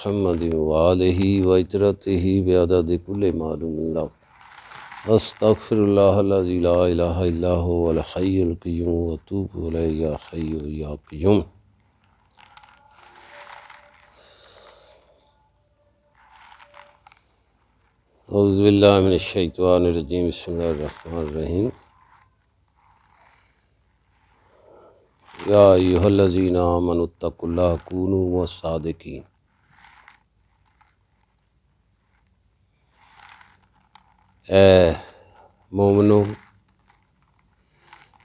मुहम्मदिन व आलिहि व इतरतिहि बिअदद कुल्लि मालूमिन लह। अस्तगफिरुल्लाहल्लज़ी ला इलाहा इल्ला हुवल हय्युल क़य्यूम व अतूबु इलैहि या हय्यु या क़य्यूम। औज़ु बिल्लाहि मिनश शैतानिर रजीम। बिस्मिल्लाहिर रहमानिर रहीम। या अय्युहल्लज़ीना आमनुत्तक़ुल्लाह कूनू मस्सादिक़ीन। ए मोमिनो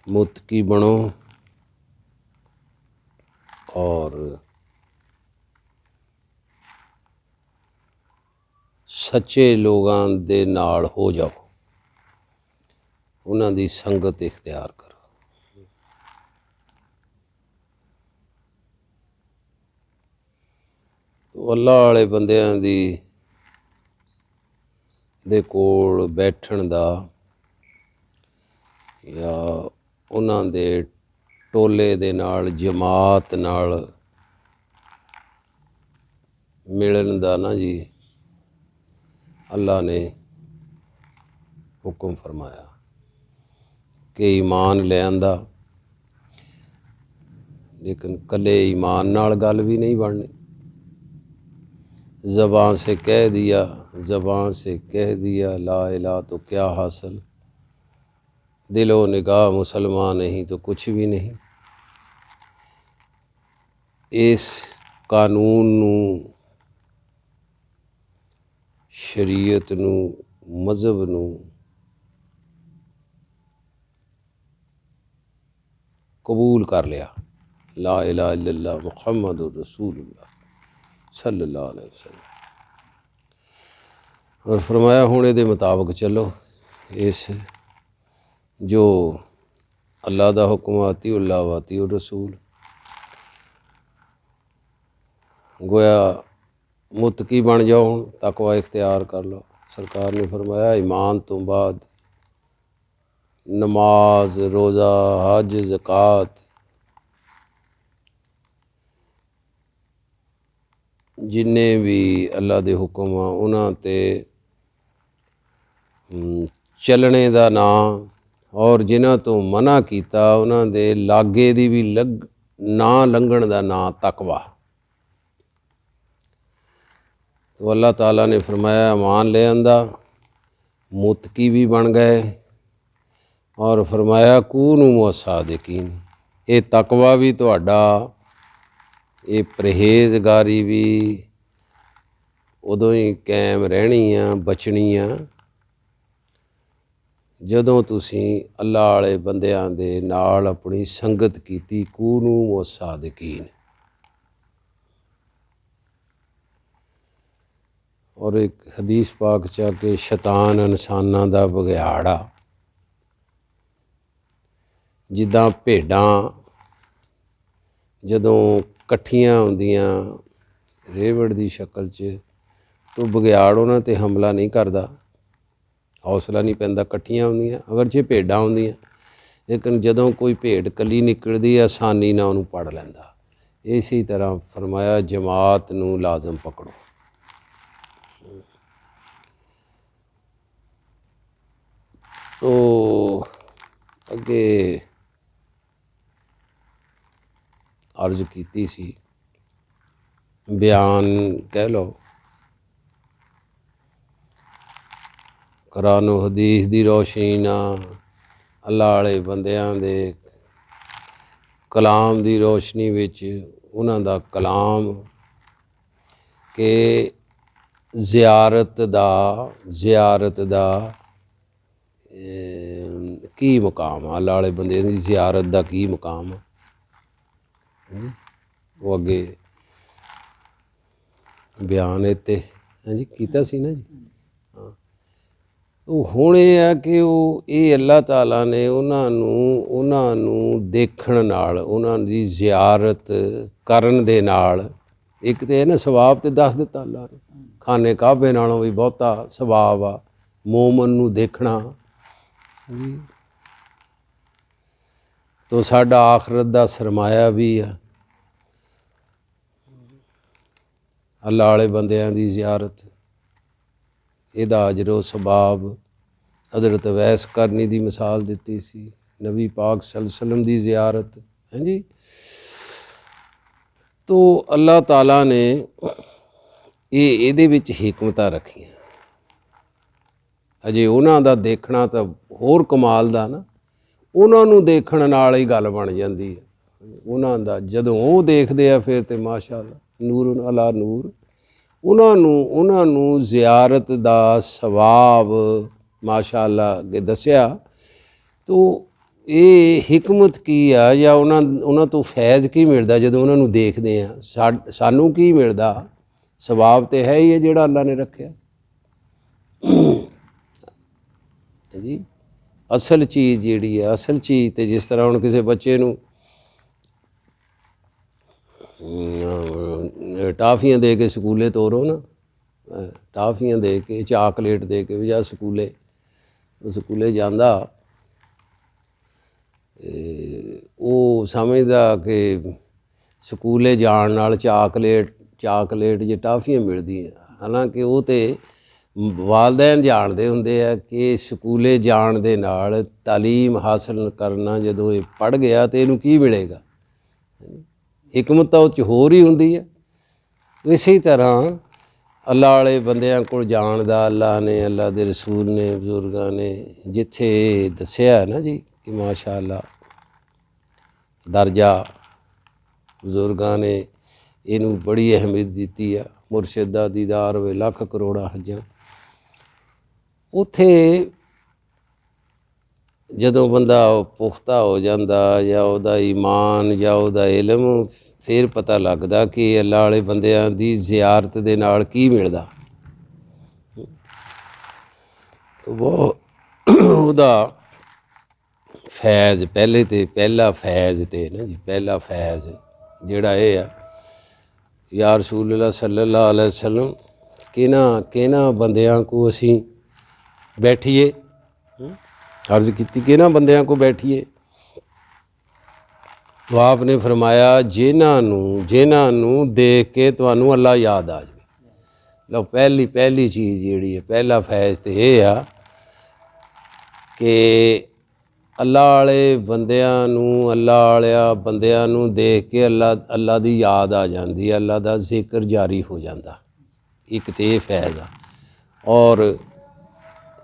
मुत्तकी बनो और सच्चे लोगां दे नाल हो जाओ, उन्हां दी संगत इख्तियार करो। तो अल्लाह वाले बंदियां दी दे कोल बैठण दा या उन्हां दे टोले दे नाल जमात नाल मिलन दा ना जी अल्लाह ने हुक्म फरमाया कि ईमान ले आंदा, लेकिन कले ईमान नाल गल भी नहीं बननी। ज़बान से कह दिया, ज़बान से कह दिया ला इलाहा तो क्या हासिल, दिलो निगाह मुसलमान नहीं तो कुछ भी नहीं। इस कानून नू, शरीयत नू, मज़हब नू कबूल कर लिया। ला इलाहा इल्लल्लाह मुहम्मदुर रसूलुल्लाह सल्लल्लाहु अलैहि वसल्लम। और फरमाया हुण इहदे मुताबिक चलो। इस जो अल्लाह दा हुक्म अतीउल्लाह व अतीउर रसूल, गोया मुत्तकी बन जाओ, तकवा इख्तियार कर लो। सरकार ने फरमाया ईमान तो बाद नमाज, रोज़ा, हज, ज़कात जिन्ने भी अल्लाह दे हुक्म आ उन्हां ते चलने दा नां, और जिन्हां तो मना कीता उन्हां दे लागे दी भी ना लंघण दा नां तकवा। तो अल्लाह ताला ने फरमाया ईमान ले आंदा, मुत्तकी भी बन गए, और फरमाया कूनू मस्सादिकीन। ये तकवा भी तुहाडा, ये परहेजगारी भी उदों ही कायम रहनी आ, बचनी आ, जदों तुसीं अल्लाह वाले बंदियां दे नाल अपनी संगत कीती। कूनू मस्सादिकीन। और एक हदीस पाक चा के शैतान इंसानां दा बघियाड़ा, जिद्दां भेडां जदों कट्ठियां हुंदियां रेवड़ दी शक्ल च, तो बघियाड़ उन्हां ते हमला नहीं करदा, हौसला नहीं पैंदा। कट्ठियां हुंदियां अगरचे भेडां हुंदियां, लेकिन जदों कोई भेड कली निकलदी आसानी नाल उहनूं पड़ लैंदा। इसी तरह फरमाया जमात नूं लाजम पकड़ो। तो अगे अर्ज कीती सी, बयान कह लो, कुरानो हदीस दी रोशनी नाल, अल्लाह वाले बंदियां दे कलाम दी रोशनी विच, उन्हां दा कलाम के ज़ियारत दा की मुकाम आ, अल्लाह वाले बंदियां दी ज़ियारत दा की मुकाम आ। वो अगे बयान इत्ते हाँ जी कीता सी ना जी। हाँ, तो हुण ये आ कि ये अल्लाह ताला ने उन्हां नूं देखण नाल, उन्हां दी ज़ियारत करन दे नाल, एक तो है ना सवाब तो दस दिता अल्लाह ने, खाने काबे नालों भी बहुता सवाब आ मोमन नूं देखना। तो साडा आखरत दा सरमाया भी आ। ਅੱਲਾ ਵਾਲੇ ਬੰਦਿਆਂ ਦੀ ਜ਼ਿਆਰਤ, ਇਹਦਾ ਅਜਰੋ ਸਬਾਬ ਹਜ਼ਰਤ ਵੈਸ ਕਰਨੀ ਦੀ ਮਿਸਾਲ ਦਿੱਤੀ ਸੀ। ਨਬੀ ਪਾਕ ਸੱਲੱਲਾਹੁ ਅਲੈਹਿ ਵਸੱਲਮ ਦੀ ਜ਼ਿਆਰਤ ਹੈ ਜੀ। ਤੋ ਅੱਲਾਹ ਤਾਲਾ ਨੇ ਇਹਦੇ ਵਿੱਚ ਹਿਕਮਤਾਂ ਰੱਖੀਆਂ। ਅਜੇ ਉਹਨਾਂ ਦਾ ਦੇਖਣਾ ਤਾਂ ਹੋਰ ਕਮਾਲ ਦਾ ਨਾ, ਉਹਨਾਂ ਨੂੰ ਦੇਖਣ ਨਾਲ ਹੀ ਗੱਲ ਬਣ ਜਾਂਦੀ ਹੈ। ਉਹਨਾਂ ਦਾ ਜਦੋਂ ਉਹ ਦੇਖਦੇ ਆ ਫਿਰ ਤਾਂ ਮਾਸ਼ਾ ਅੱਲਾ ਨੂਰ ਅਲਾ ਨੂਰ, ਉਹਨਾਂ ਨੂੰ ਜ਼ਿਆਰਤ ਦਾ ਸਵਾਬ ਮਾਸ਼ਾ ਅੱਲਾ ਅੱਗੇ ਦੱਸਿਆ। ਤੋ ਇਹ ਹਿਕਮਤ ਕੀ ਆ, ਜਾਂ ਉਹਨਾਂ ਤੋਂ ਫੈਜ਼ ਕੀ ਮਿਲਦਾ ਜਦੋਂ ਉਹਨਾਂ ਨੂੰ ਦੇਖਦੇ ਆ। ਸਾਨੂੰ ਕੀ ਮਿਲਦਾ? ਸਵਾਬ ਤਾਂ ਹੈ ਹੀ ਹੈ ਜਿਹੜਾ ਅੱਲਾ ਨੇ ਰੱਖਿਆ ਜੀ। ਅਸਲ ਚੀਜ਼ ਜਿਹੜੀ ਹੈ, ਅਸਲ ਚੀਜ਼ ਤੇ ਜਿਸ ਤਰ੍ਹਾਂ ਹੁਣ ਕਿਸੇ ਬੱਚੇ ਨੂੰ ਟਾਫੀਆਂ ਦੇ ਕੇ ਸਕੂਲੇ ਤੋਰੋ ਨਾ, ਟਾਫੀਆਂ ਦੇ ਕੇ, ਚਾਕਲੇਟ ਦੇ ਕੇ ਜਾਂ ਸਕੂਲੇ ਜਾਂਦਾ, ਉਹ ਸਮਝਦਾ ਕਿ ਸਕੂਲੇ ਜਾਣ ਨਾਲ ਚਾਕਲੇਟ ਜੇ ਟਾਫੀਆਂ ਮਿਲਦੀਆਂ। ਹਾਲਾਂਕਿ ਉਹ ਤਾਂ ਵਾਲਦੈਨ ਜਾਣਦੇ ਹੁੰਦੇ ਆ ਕਿ ਸਕੂਲੇ ਜਾਣ ਦੇ ਨਾਲ ਤਾਲੀਮ ਹਾਸਲ ਕਰਨਾ, ਜਦੋਂ ਇਹ ਪੜ੍ਹ ਗਿਆ ਤਾਂ ਇਹਨੂੰ ਕੀ ਮਿਲੇਗਾ। ਹਿਕਮਤ ਤਾਂ ਉਹ 'ਚ ਹੋਰ ਹੀ ਹੁੰਦੀ ਹੈ। ਇਸੇ ਤਰ੍ਹਾਂ ਅੱਲਾ ਵਾਲੇ ਬੰਦਿਆਂ ਕੋਲ ਜਾਣ ਦਾ ਅੱਲਾ ਨੇ, ਅੱਲਾ ਦੇ ਰਸੂਲ ਨੇ, ਬਜ਼ੁਰਗਾਂ ਨੇ ਜਿੱਥੇ ਦੱਸਿਆ ਨਾ ਜੀ ਕਿ ਮਾਸ਼ਾ ਅੱਲਾ ਦਰਜਾ, ਬਜ਼ੁਰਗਾਂ ਨੇ ਇਹਨੂੰ ਬੜੀ ਅਹਿਮੀਅਤ ਦਿੱਤੀ ਆ। ਮੁਰਸ਼ਿਦ ਦਾ ਦੀਦਾਰ ਹੋਵੇ ਲੱਖ ਕਰੋੜਾਂ ਹੱਜਾਂ। ਉੱਥੇ ਜਦੋਂ ਬੰਦਾ ਪੁਖਤਾ ਹੋ ਜਾਂਦਾ, ਜਾਂ ਉਹਦਾ ਈਮਾਨ ਜਾਂ ਉਹਦਾ ਇਲਮ, ਫਿਰ ਪਤਾ ਲੱਗਦਾ ਕਿ ਅੱਲਾ ਵਾਲੇ ਬੰਦਿਆਂ ਦੀ ਜ਼ਿਆਰਤ ਦੇ ਨਾਲ ਕੀ ਮਿਲਦਾ। ਉਹਦਾ ਫੈਜ਼ ਪਹਿਲਾ ਫੈਜ਼ ਤੇ ਨਾ ਜੀ, ਪਹਿਲਾ ਫੈਜ਼ ਜਿਹੜਾ ਇਹ ਆ, ਯਾ ਰਸੂਲੁੱਲਾਹ ਸੱਲੱਲਾਹੁ ਅਲੈਹਿ ਵਸੱਲਮ ਕਿਹਨਾਂ ਬੰਦਿਆਂ ਕੋ ਅਸੀਂ ਬੈਠੀਏ। अर्ज़ की किन्हां बंदियां को बैठिए। तो आपने फरमाया जिन्हां नूं देख के तुहानूं अल्लाह याद आ जाए। लो पहली चीज़ जिहड़ी है, पहला फैज़ तो यह आ कि अल्लाह वाले बंदियां नूं देख के अल्लाह दी याद आ जाती है, अल्लाह दा जिक्र जारी हो जाता। एक तो यह फैज़ आ। और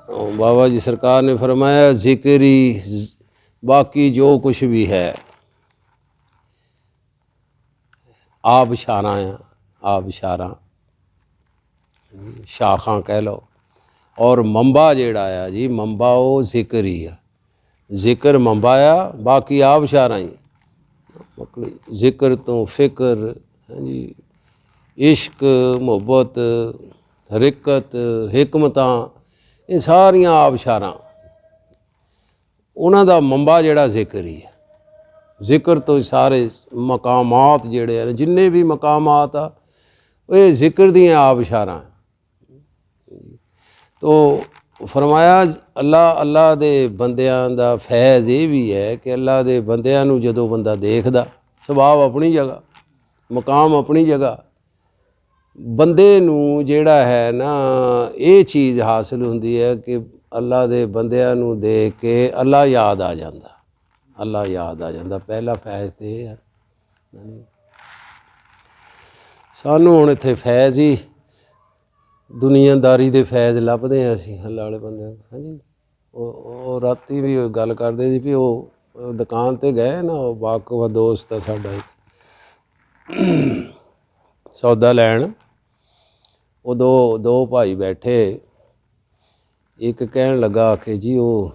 बाबा जी सरकार ने फरमाया जिक्र ही बाकी जो कुछ भी है आबशारां शाखां कह लो। और मंबा जेड़ा आ जी, मंबा वो जिक्र ही आ। जिक्र मंबा आ, बाकी आबशारां ही। जिक्र तो फिक्र जी, इश्क, मुहब्बत, रिकत, हिकमतां, ये सारियां आबशारां, उन्हां दा मंबा जेड़ा जिक्र ही है। जिक्र तो सारे मकामात जेड़े हैं, जिन्ने भी मकामात आ, ये जिक्र दियां आबशारां। तो फरमाया अल्लाह दे बंदियां दा फैज़ ये भी है कि अल्लाह दे बंदियां नूं जदों बंदा देखदा, सुभाव अपनी जगह, मकाम अपनी जगह, बंदे नूं जेड़ा है ना ये चीज़ हासिल हुंदी है कि अल्लाह दे बंदियां नूं देख के अल्लाह याद आ जांदा, अल्लाह याद आ जांदा। पहला फैज़ तो ये है। सानूं हुण इत्थे फैज़ ही दुनियादारी दे फैज़ लभदे हैं असीं अल्लाह वाले बंदे। हाँ जी, वो राती भी गल करदे सी भी वो दुकान ते गए ना, वाकफ दोस्त है साडा एक, सौदा लैण। वो दो भाई बैठे, एक कहन लगा कि जी वो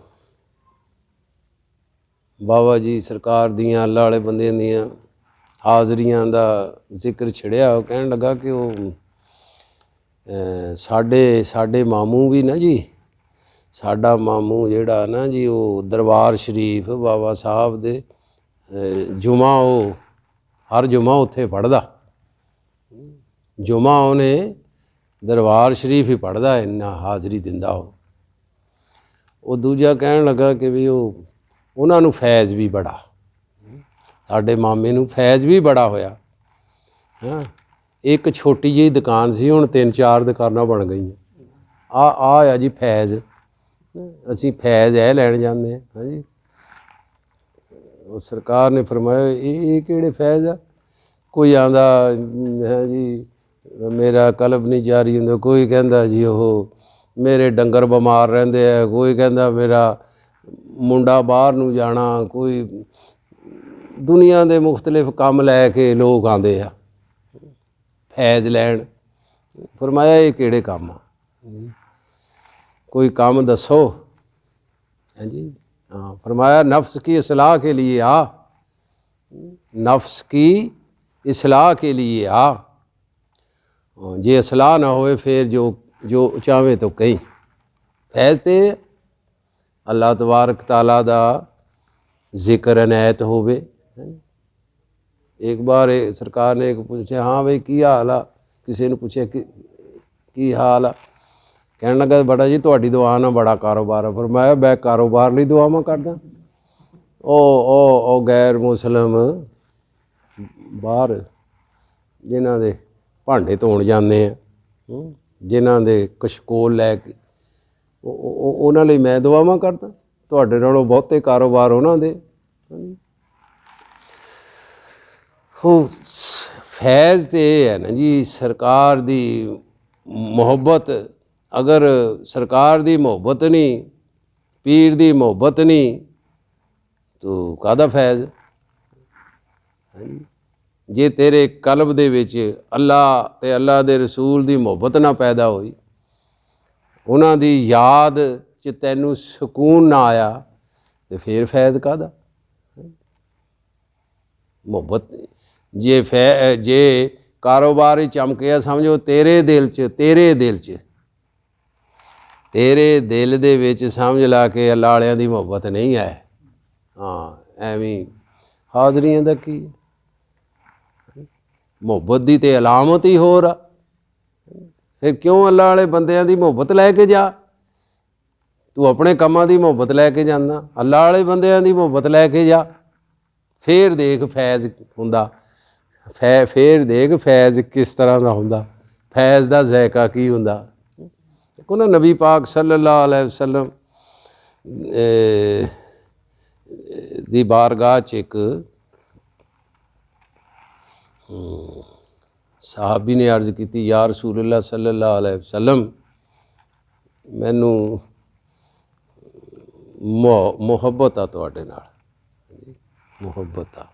बाबा जी सरकार दियां अल्लाह वाले बंदियां दियां हाज़रियां दा जिक्र छिड़िया। वो कहन लगा कि वो साडे मामू भी ना जी, साडा मामू जेड़ा ना जी, वो दरबार शरीफ बाबा साहब दे जुमा, वो हर जुमा उत्थे पढ़दा। जुमा उन्हें दरबार शरीफ ही पढ़दा, इन्ना हाज़री दिंदा। वो दूजा कहन लगा कि भी उन्हां नूं फैज़ भी बड़ा, साडे मामे नूं फैज़ भी बड़ा होया। हाँ, ਇੱਕ ਛੋਟੀ ਜਿਹੀ ਦੁਕਾਨ ਸੀ, ਹੁਣ 3-4 ਦੁਕਾਨਾਂ ਬਣ ਗਈਆਂ। ਆ ਜੀ ਫੈਜ਼, ਅਸੀਂ ਫੈਜ਼ ਇਹ ਲੈਣ ਜਾਂਦੇ ਹਾਂ। ਹਾਂਜੀ, ਉਹ ਸਰਕਾਰ ਨੇ ਫਰਮਾਇਆ ਇਹ ਕਿਹੜੇ ਫੈਜ਼ ਆ। ਕੋਈ ਆਂਦਾ ਹੈ ਜੀ ਮੇਰਾ ਕਲਬ ਨਹੀਂ ਜਾਰੀ ਹੁੰਦਾ, ਕੋਈ ਕਹਿੰਦਾ ਜੀ ਉਹ ਮੇਰੇ ਡੰਗਰ ਬਿਮਾਰ ਰਹਿੰਦੇ ਆ, ਕੋਈ ਕਹਿੰਦਾ ਮੇਰਾ ਮੁੰਡਾ ਬਾਹਰ ਨੂੰ ਜਾਣਾ, ਕੋਈ ਦੁਨੀਆ ਦੇ ਮੁਖਤਲਿਫ ਕੰਮ ਲੈ ਕੇ ਲੋਕ ਆਉਂਦੇ ਆ ਫੈਜ਼ ਲੈਣ। ਫਰਮਾਇਆ ਇਹ ਕਿਹੜੇ ਕੰਮ ਆ, ਕੋਈ ਕੰਮ ਦੱਸੋ। ਹਾਂਜੀ हाँ, फरमाया नफ्स की इस्लाह के लिए आ, नफ्स की इस्लाह के लिए आ। जे इस्लाह ना होए फिर जो चाहे तो कहीं फैज़ ते अल्लाह तबारक ताला दा जिक्र अनैत होवे। एक बार सरकार ने एक पूछा, हाँ भाई की हाल आ, किसी ने पूछा की हाल आ, ਕਹਿਣ ਲੱਗਾ ਬੜਾ ਜੀ ਤੁਹਾਡੀ ਦੁਆ ਨਾਲ ਬੜਾ ਕਾਰੋਬਾਰ ਆ। ਪਰ ਮੈਂ ਕਾਰੋਬਾਰ ਲਈ ਦੁਆਵਾਂ ਕਰਦਾ। ਉਹ ਗੈਰ ਮੁਸਲਿਮ ਬਾਹਰ ਜਿਨ੍ਹਾਂ ਦੇ ਭਾਂਡੇ ਧੋਣ ਜਾਂਦੇ ਆ, ਜਿਨ੍ਹਾਂ ਦੇ ਕਸ਼ਕੋਲ ਲੈ ਕੇ, ਉਹਨਾਂ ਲਈ ਮੈਂ ਦੁਆਵਾਂ ਕਰਦਾ। ਤੁਹਾਡੇ ਨਾਲੋਂ ਬਹੁਤੇ ਕਾਰੋਬਾਰ ਉਹਨਾਂ ਦੇ। ਉਹ ਫੈਜ਼ ਤੇ ਇਹ ਹੈ ਨਾ ਜੀ, ਸਰਕਾਰ ਦੀ ਮੁਹੱਬਤ। अगर सरकार दी मोहब्बत नहीं, पीर दी मोहब्बत नहीं, तो काहदा फैज़। जे तेरे कल्ब दे विच अल्लाह ते अल्लाह दे रसूल दी मोहब्बत ना पैदा होई, उन्हां दी याद च तैनूं सुकून ना आया, तो फिर फैज़ काहदा। मोहब्बत जे कारोबार चमकिया समझो तेरे दिल च तेरे दिल दे विच समझ ला के अल्लाह वालियां दी मुहब्बत नहीं है। हाँ एवं हाज़रियां दा की मुहब्बत दी ते अलामत ही होर आ। फिर क्यों अल्लाह वाले बंदियां दी मुहब्बत लैके जा, तू अपने कामां दी मुहब्बत लैके जाना, अल्लाह वाले बंदियां दी मुहब्बत लैके जा, फिर देख फैज़ हुंदा। फिर देख फैज़ किस तरह दा हुंदा, फैज़ दा ज़ायका की हुंदा। देखो ना नबी पाक सल्लल्लाहु अलैहि वसल्लम दी बारगाह च एक सहाबी ने अर्ज़ की, या रसूलल्लाह सल्लल्लाहु अलैहि वसल्लम मैनू मुहब्बत आ तुहाडे नाल, मुहब्बत आ।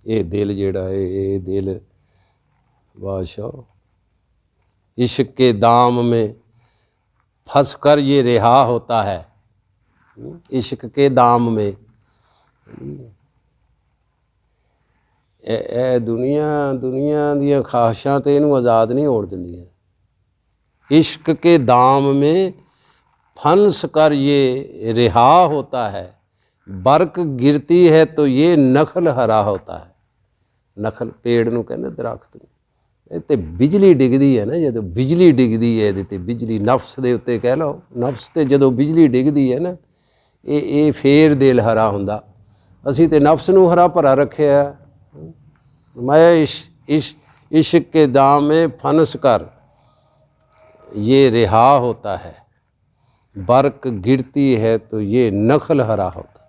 ये दिल जिहड़ा है, ये दिल बादशाह इश्क के दाम में फंस कर ये रिहा होता है। इश्क के दाम में दुनिया दियां ख्वाहिशां ते इहनूं आज़ाद नहीं होण दिंदियां। इश्क के दाम में फंस कर ये रिहा होता है, बरक गिरती है तो ये नखल हरा होता है। नखल पेड़ नूं कहंदे, दरख्त नूं। ਇਹ 'ਤੇ ਬਿਜਲੀ ਡਿੱਗਦੀ ਹੈ ਨਾ, ਜਦੋਂ ਬਿਜਲੀ ਡਿੱਗਦੀ ਹੈ ਇਹਦੇ 'ਤੇ, ਬਿਜਲੀ ਨਫਸ ਦੇ ਉੱਤੇ ਕਹਿ ਲਓ, ਨਫਸ 'ਤੇ ਜਦੋਂ ਬਿਜਲੀ ਡਿੱਗਦੀ ਹੈ ਨਾ, ਇਹ ਫੇਰ ਦਿਲ ਹਰਾ ਹੁੰਦਾ। ਅਸੀਂ ਤਾਂ ਨਫਸ ਨੂੰ ਹਰਾ ਭਰਾ ਰੱਖਿਆ। ਮੈਂ इश्क के दाम में फंस कर ये रिहा होता है, बरक गिरती है तो ये नखल हरा होता।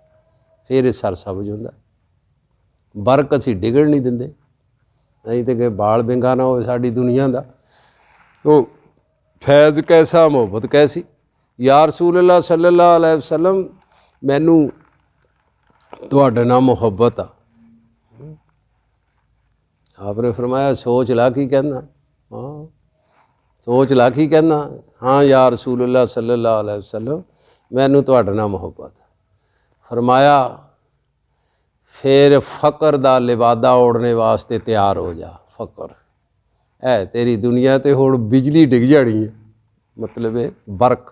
फिर ये सरसब्ज ਹੁੰਦਾ। बरक ਅਸੀਂ ਡਿੱਗਣ ਨਹੀਂ ਦਿੰਦੇ, नहीं तो कि बाल बिंगा ना हो साड़ी दुनिया का। तो फैज़ कैसा, मुहब्बत कैसी। या रसूलल्लाह सल्लल्लाहु अलैहि वसल्लम मैनू तुहाडे नाल मुहब्बत आ। आपने फरमाया सोच ला की कहना। हाँ सोच ला की कहना। हाँ या रसूलल्लाह सल्लल्लाहु अलैहि वसल्लम मैनू तुहाडे नाल मुहब्बत। फरमाया फिर फ़कर दा लिबादा ओढ़ने वास्ते तैयार हो जा। फ़कर है तेरी दुनिया ते हुण बिजली डिग जानी है, मतलब है बरक।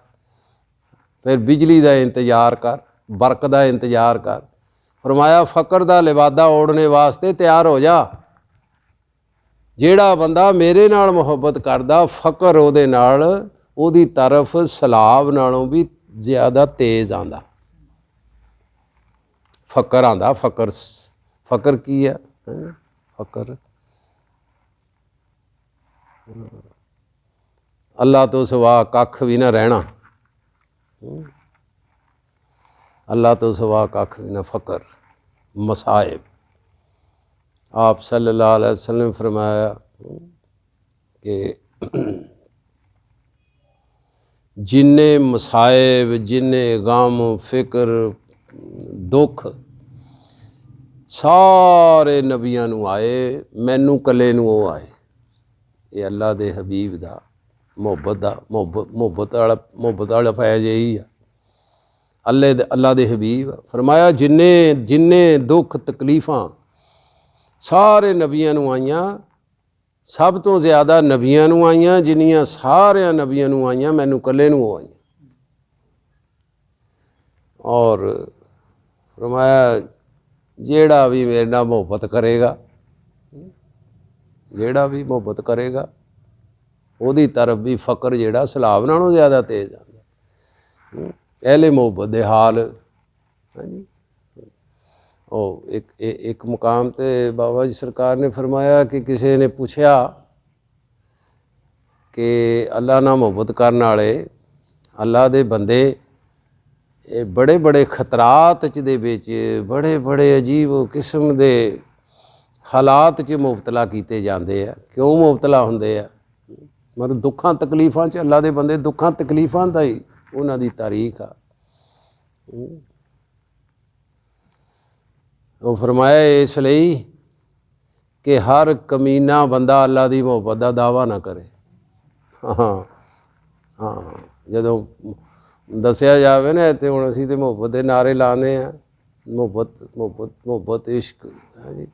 फिर बिजली का इंतजार कर, बरक का इंतजार कर। फरमाया फ़कर दा लिबादा ओढ़ने वास्ते तैयार हो जा। जिहड़ा बंदा मेरे नाल मुहब्बत करदा, फ़कर उहदे नाल उहदी तरफ सलाब नालों भी ज़्यादा तेज़ आंदा। फ़कर आंदा। फ़कर की है, फ़कर। अल्लाह तो सिवा कख भी ना रहना, अल्लाह तो सिवा कख भी ना फ़कर, मसाइब। आप सल्लल्लाहु अलैहि वसल्लम ने फरमाया कि जिन्ने मसाइब, जिन्ने गम फिक्र दुख सारे नबियां नूं आए, मैनू कले नूं वो आए। ये अल्लाह दे हबीब दा मुहब्बत दा मुहब्बत वाला फैज़ यही आ। अल्लाह दे हबीब फरमाया जिन्ने जिन्ने दुख तकलीफ़ां सारे नबियां नूं आईयां, सब तो ज़्यादा नबियां नूं आईयां, जिन्नियां सारियां नबियां नूं आईयां मैनू कले नूं आईयां। और फरमाया जेड़ा भी मेरे नाल मुहब्बत करेगा, जेड़ा भी मुहब्बत करेगा ਉਹਦੀ तरफ भी फ़कर जेड़ा सलाब नालों ज़्यादा तेज़ आंदा। अहले मुहब्बत दे हाल। हाँ जी, एक मुकाम ते बाबा जी सरकार ने फरमाया कि किसी ने पूछा कि अल्लाह नाल मुहब्बत करने वाले अल्लाह दे बंदे बड़े बड़े खतरात च दे विच बड़े बड़े अजीब किस्म दे हालात च मुबतला किए जाते हैं, क्यों मुबतला होंदे आ? मतलब दुखां तकलीफ़ां च अल्लाह दे बंदे दुखां तकलीफ़ां दा ही उन्हां दी तारीख आ। वो फरमाया इसलिए कि हर कमीना बंदा अल्लाह दी मुहब्बत दा दावा ना करे। हाँ हाँ, जदों दसिया जाए ना इत्थे हुण असीं ते मुहब्बत दे नारे लाने आ, मुहब्बत मुहब्बत मुहब्बत इश्क है जी।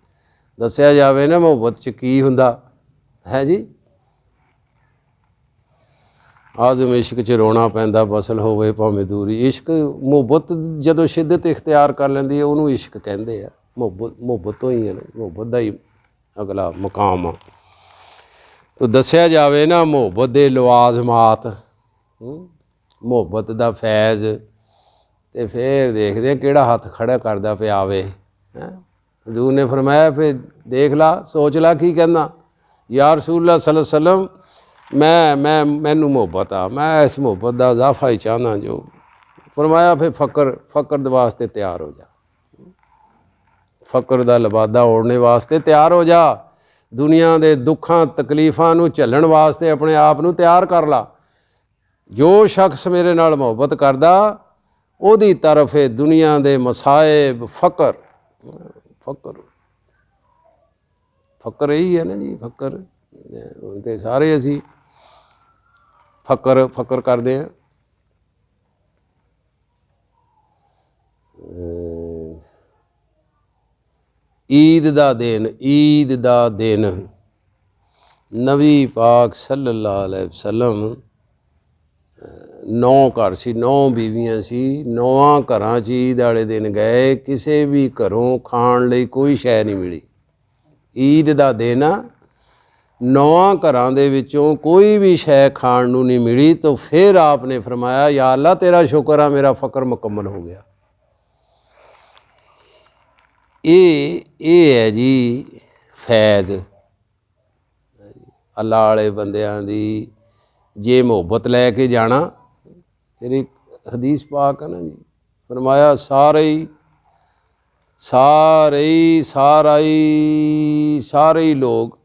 दसिया जाए ना मुहब्बत च की हुंदा है जी। आज़म इश्क च रोना पैंदा बसल होवे भावें दूरी। इश्क मुहब्बत जदों शिद्दत इख्तियार कर लैंदी है उहनूं इश्क कहंदे आ। मुहब्बत तो ही है ना, मुहब्बत दा ही अगला मुकाम आ। तो दसिया जाए ना मुहब्बत दे लवाजमात, मुहब्बत दा फैज़, तो फिर देखते हैं किहड़ा हत्थ खड़ा करदा पिया आवे। हजूर ने फरमाया फिर देख ला, सोच ला की कहना। या रसूलल्लाह सल्लल्लाहु अलैहि वसल्लम मैनू मुहब्बत आ, मैं इस मुहब्बत का इजाफा ही चाहना जो। फरमाया फिर फ़कर वास्ते तैयार हो जा, फ़कर का लबादा ओढ़ने वास्ते तैयार हो जा, दुनिया के दुखां तकलीफ़ां नूं झल्लण वास्ते अपने आप नूं तैयार कर ला। जो शख्स मेरे नाल मुहब्बत करदा ओहदी तरफ दुनिया के मसाइब फ़कर फ़कर फ़कर यही है ना जी। फ़कर तो सारे असी फ़कर करते हैं। ईद दा दिन, ईद दा दिन नबी पाक सल्लल्लाहु अलैहि वसल्लम 9 घर सी, 9 बीवियां सी, 9 घरां च ईद वाले दिन गए, किसी भी घरों खाण लई कोई शै नहीं मिली। ईद दा दिन 9 घरां दे विचों कोई भी शै खाण नूं नहीं मिली। तो फिर आपने फरमाया या अल्लाह तेरा शुक्र आ, मेरा फ़कर मुकम्मल हो गया। ये है जी फैज़ अल्लाह वाले बंदियां दी। जे मुहब्बत लैके जाना, फिर एक हदीस पाक है ना जी, फरमाया सारे ही लोग